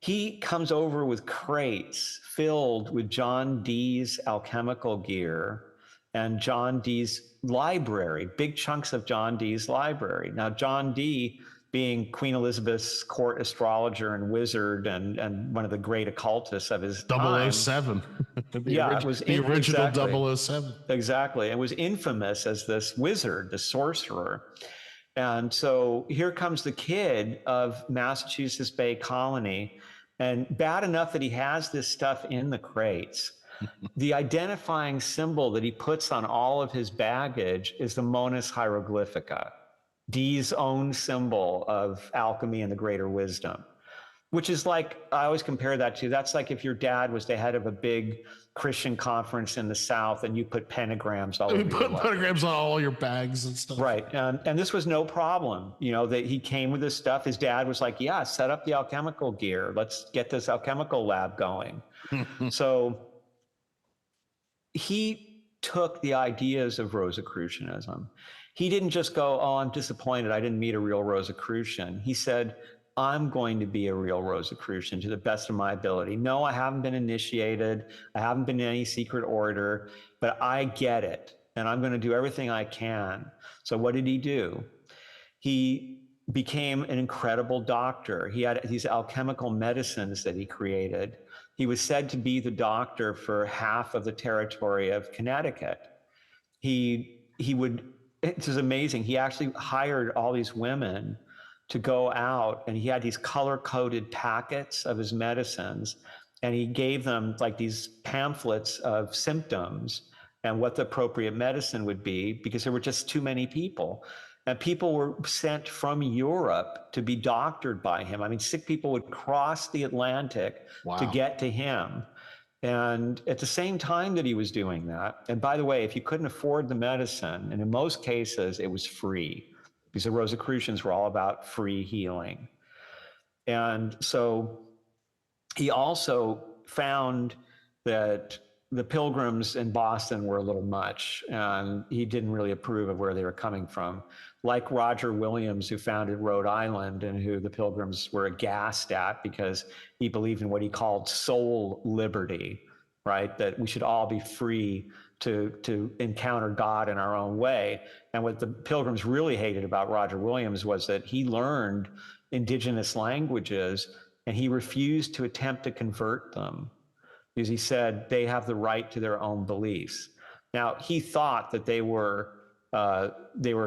He comes over with crates filled with John Dee's alchemical gear and John Dee's library, big chunks of John Dee's library. Now, John Dee, being Queen Elizabeth's court astrologer and wizard and one of the great occultists of his time. 007. It was the original exactly, 007. Exactly. It was infamous as this wizard, the sorcerer. And so here comes the kid of Massachusetts Bay Colony, and bad enough that he has this stuff in the crates. The identifying symbol that he puts on all of his baggage is the Monas Hieroglyphica, Dee's own symbol of alchemy and the greater wisdom, which is like, I always compare that to, that's like if your dad was the head of a big Christian conference in the South and you put pentagrams all over your life. Pentagrams on all your bags and stuff. Right. And this was no problem. That he came with this stuff. His dad was like, yeah, set up the alchemical gear. Let's get this alchemical lab going. So he took the ideas of Rosicrucianism. He didn't just go, oh, I'm disappointed I didn't meet a real Rosicrucian. He said, I'm going to be a real Rosicrucian to the best of my ability. No, I haven't been initiated. I haven't been in any secret order, but I get it. And I'm going to do everything I can. So what did he do? He became an incredible doctor. He had these alchemical medicines that he created. He was said to be the doctor for half of the territory of Connecticut. This is amazing. He actually hired all these women to go out, and he had these color-coded packets of his medicines, and he gave them like these pamphlets of symptoms and what the appropriate medicine would be, because there were just too many people. And people were sent from Europe to be doctored by him. I mean, sick people would cross the Atlantic to get to him. And at the same time that he was doing that, and by the way, if you couldn't afford the medicine, and in most cases it was free, because the Rosicrucians were all about free healing. And so he also found that the Pilgrims in Boston were a little much, and he didn't really approve of where they were coming from. Like Roger Williams, who founded Rhode Island and who the Pilgrims were aghast at because he believed in what he called soul liberty, right? That we should all be free to encounter God in our own way. And what the Pilgrims really hated about Roger Williams was that he learned indigenous languages and he refused to attempt to convert them, because he said they have the right to their own beliefs. Now, he thought that they were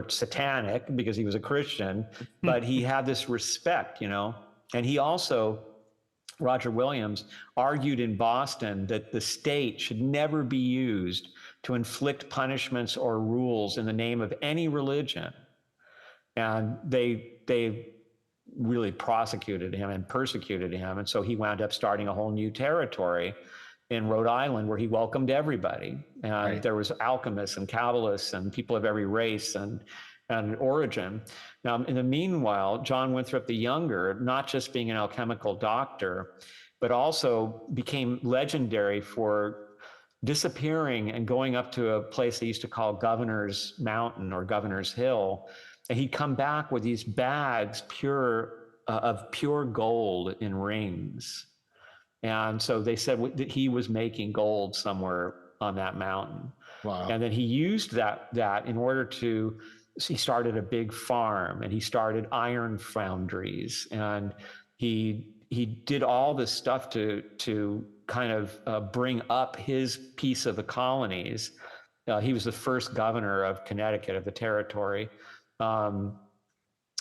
satanic because he was a Christian, but he had this respect, you know. And he also, Roger Williams, argued in Boston that the state should never be used to inflict punishments or rules in the name of any religion. And they really prosecuted him and persecuted him. And so he wound up starting a whole new territory in Rhode Island where he welcomed everybody. And Right. there was alchemists and Kabbalists and people of every race and origin. Now, in the meanwhile, John Winthrop the Younger, not just being an alchemical doctor, but also became legendary for disappearing and going up to a place they used to call Governor's Mountain or Governor's Hill. And he'd come back with these bags of pure gold in rings. And so they said that he was making gold somewhere on that mountain. Wow. And then he used that in order to, he started a big farm and he started iron foundries. And he did all this stuff to kind of bring up his piece of the colonies. He was the first governor of Connecticut, of the territory,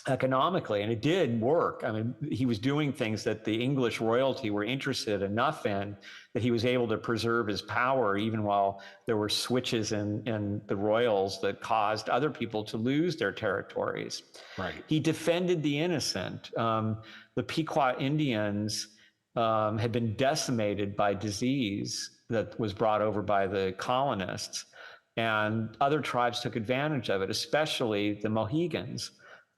economically, and it did work. I mean, he was doing things that the English royalty were interested enough in that he was able to preserve his power, even while there were switches in the royals that caused other people to lose their territories. Right. He defended the innocent. The Pequot Indians had been decimated by disease that was brought over by the colonists, and other tribes took advantage of it, especially the Mohegans.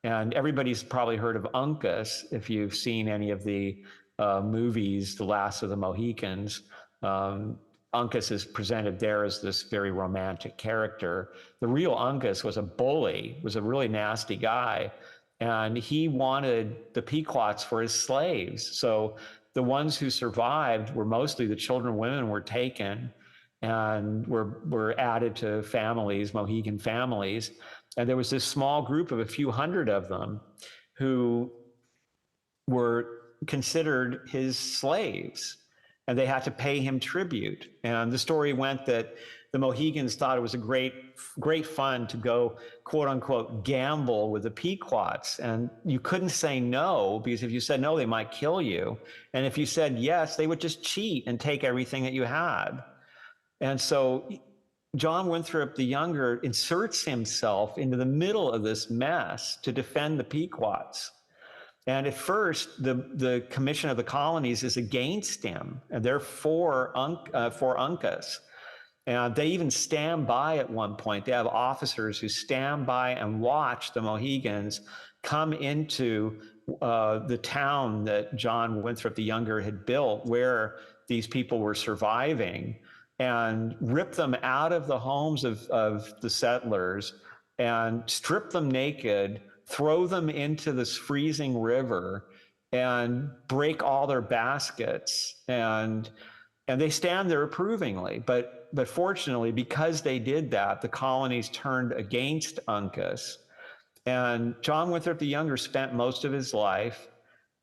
And everybody's probably heard of Uncas if you've seen any of the movies, The Last of the Mohicans. Uncas is presented there as this very romantic character. The real Uncas was a bully, was a really nasty guy, and he wanted the Pequots for his slaves. So the ones who survived were mostly the children and women were taken and were added to families, Mohegan families. And there was this small group of a few hundred of them who were considered his slaves, and they had to pay him tribute. And the story went that the Mohegans thought it was a great fun to go, quote unquote, gamble with the Pequots. And you couldn't say no, because if you said no, they might kill you. And if you said yes, they would just cheat and take everything that you had. And so John Winthrop the Younger inserts himself into the middle of this mess to defend the Pequots. And at first, the Commission of the Colonies is against him, and they're for Uncas. And they even stand by at one point. They have officers who stand by and watch the Mohegans come into the town that John Winthrop the Younger had built, where these people were surviving, and rip them out of the homes of the settlers and strip them naked, throw them into this freezing river and break all their baskets. And they stand there approvingly. But fortunately, because they did that, the colonies turned against Uncas. And John Winthrop the Younger spent most of his life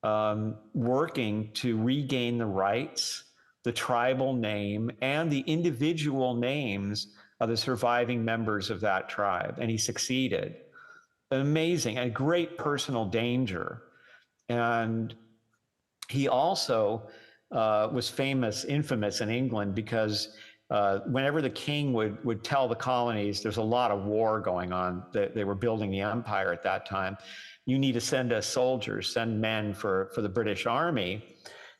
working to regain the rights, the tribal name, and the individual names of the surviving members of that tribe. And he succeeded. Amazing, and great personal danger. And he also was infamous in England, because whenever the king would tell the colonies, there's a lot of war going on, they were building the empire at that time, you need to send us soldiers, send men for the British Army.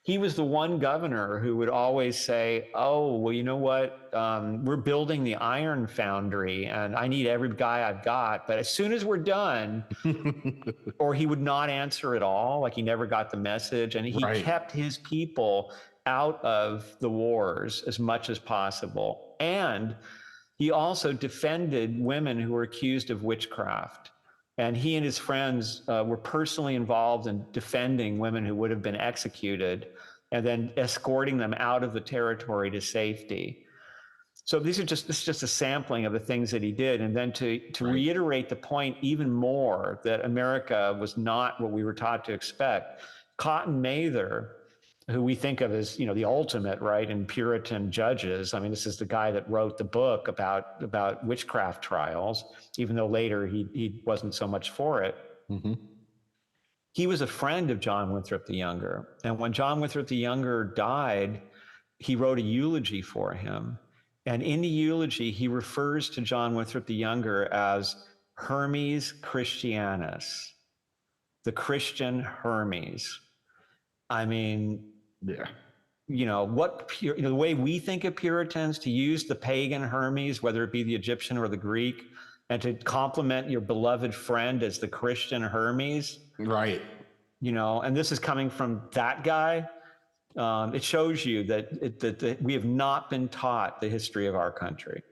He was the one governor who would always say, oh, well, you know what? We're building the iron foundry and I need every guy I've got. But as soon as we're done, or he would not answer at all, like he never got the message. And he Right. kept his people out of the wars as much as possible. And he also defended women who were accused of witchcraft. And he and his friends were personally involved in defending women who would have been executed and then escorting them out of the territory to safety. So this is just a sampling of the things that he did. And then to reiterate the point even more that America was not what we were taught to expect, Cotton Mather, who we think of as, the ultimate, right, in Puritan judges. I mean, this is the guy that wrote the book about witchcraft trials, even though later he wasn't so much for it. Mm-hmm. He was a friend of John Winthrop the Younger. And when John Winthrop the Younger died, he wrote a eulogy for him. And in the eulogy, he refers to John Winthrop the Younger as Hermes Christianus, the Christian Hermes. I mean, yeah. The way we think of Puritans, to use the pagan Hermes, whether it be the Egyptian or the Greek, and to compliment your beloved friend as the Christian Hermes. Right. And this is coming from that guy. It shows you that we have not been taught the history of our country.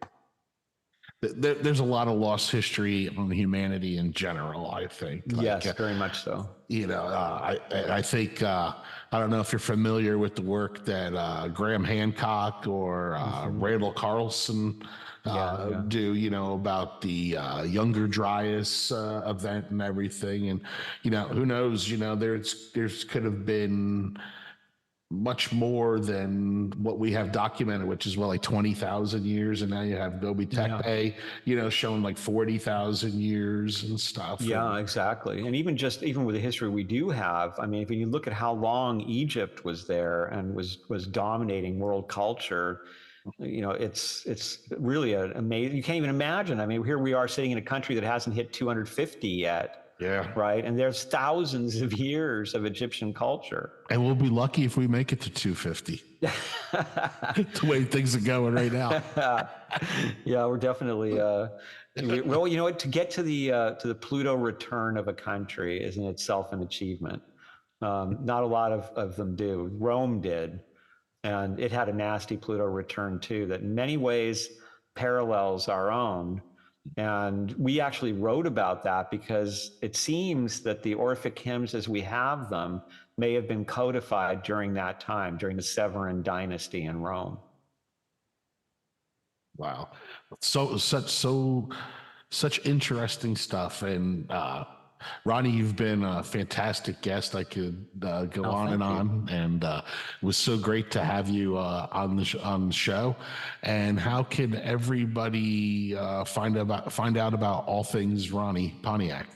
There's a lot of lost history on humanity in general, I think. Yes, very much so. I think, I don't know if you're familiar with the work that Graham Hancock or Randall Carlson do, about the Younger Dryas event and everything. And, who knows, there's could have been much more than what we have documented, which is like 20,000 years. And now you have Göbekli Tepe, showing like 40,000 years and stuff. Yeah, exactly. And even with the history we do have, I mean, if you look at how long Egypt was there and was dominating world culture, it's really amazing. You can't even imagine. I mean, here we are sitting in a country that hasn't hit 250 yet. Yeah. Right. And there's thousands of years of Egyptian culture. And we'll be lucky if we make it to 250. The way things are going right now. Yeah, we're definitely well, to get to the Pluto return of a country is in itself an achievement. Not a lot of them do. Rome did. And it had a nasty Pluto return too, that in many ways parallels our own. And we actually wrote about that because it seems that the Orphic hymns as we have them may have been codified during that time, during the Severan dynasty in Rome. Wow. Such interesting stuff. And Ronnie, you've been a fantastic guest. I could go on and on, and it was so great to have you on the show. And how can everybody find out about all things Ronnie Pontiac?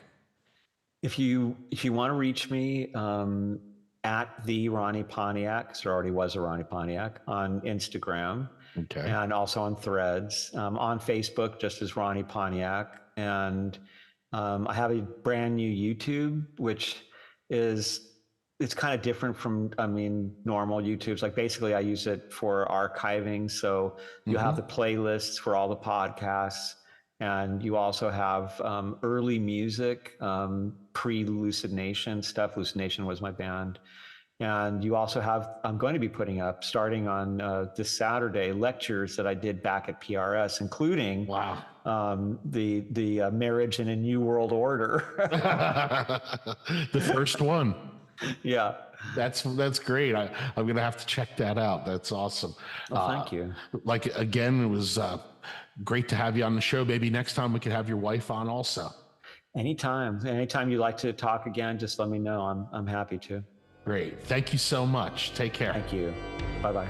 If you want to reach me at the Ronnie Pontiac, there already was a Ronnie Pontiac on Instagram, and also on Threads, on Facebook, just as Ronnie Pontiac, and I have a brand new YouTube, which it's kind of different from, normal YouTubes. Like basically I use it for archiving. So you have the playlists for all the podcasts, and you also have early music, pre-Lucid Nation stuff. Lucid Nation was my band. And you also have, I'm going to be putting up, starting on this Saturday, lectures that I did back at PRS, including the Marriage in a New World Order. The first one. Yeah. That's great. I'm going to have to check that out. That's awesome. Well, thank you. Again, it was great to have you on the show. Maybe next time we could have your wife on also. Anytime you'd like to talk again, just let me know. I'm happy to. Great. Thank you so much. Take care. Thank you. Bye-bye.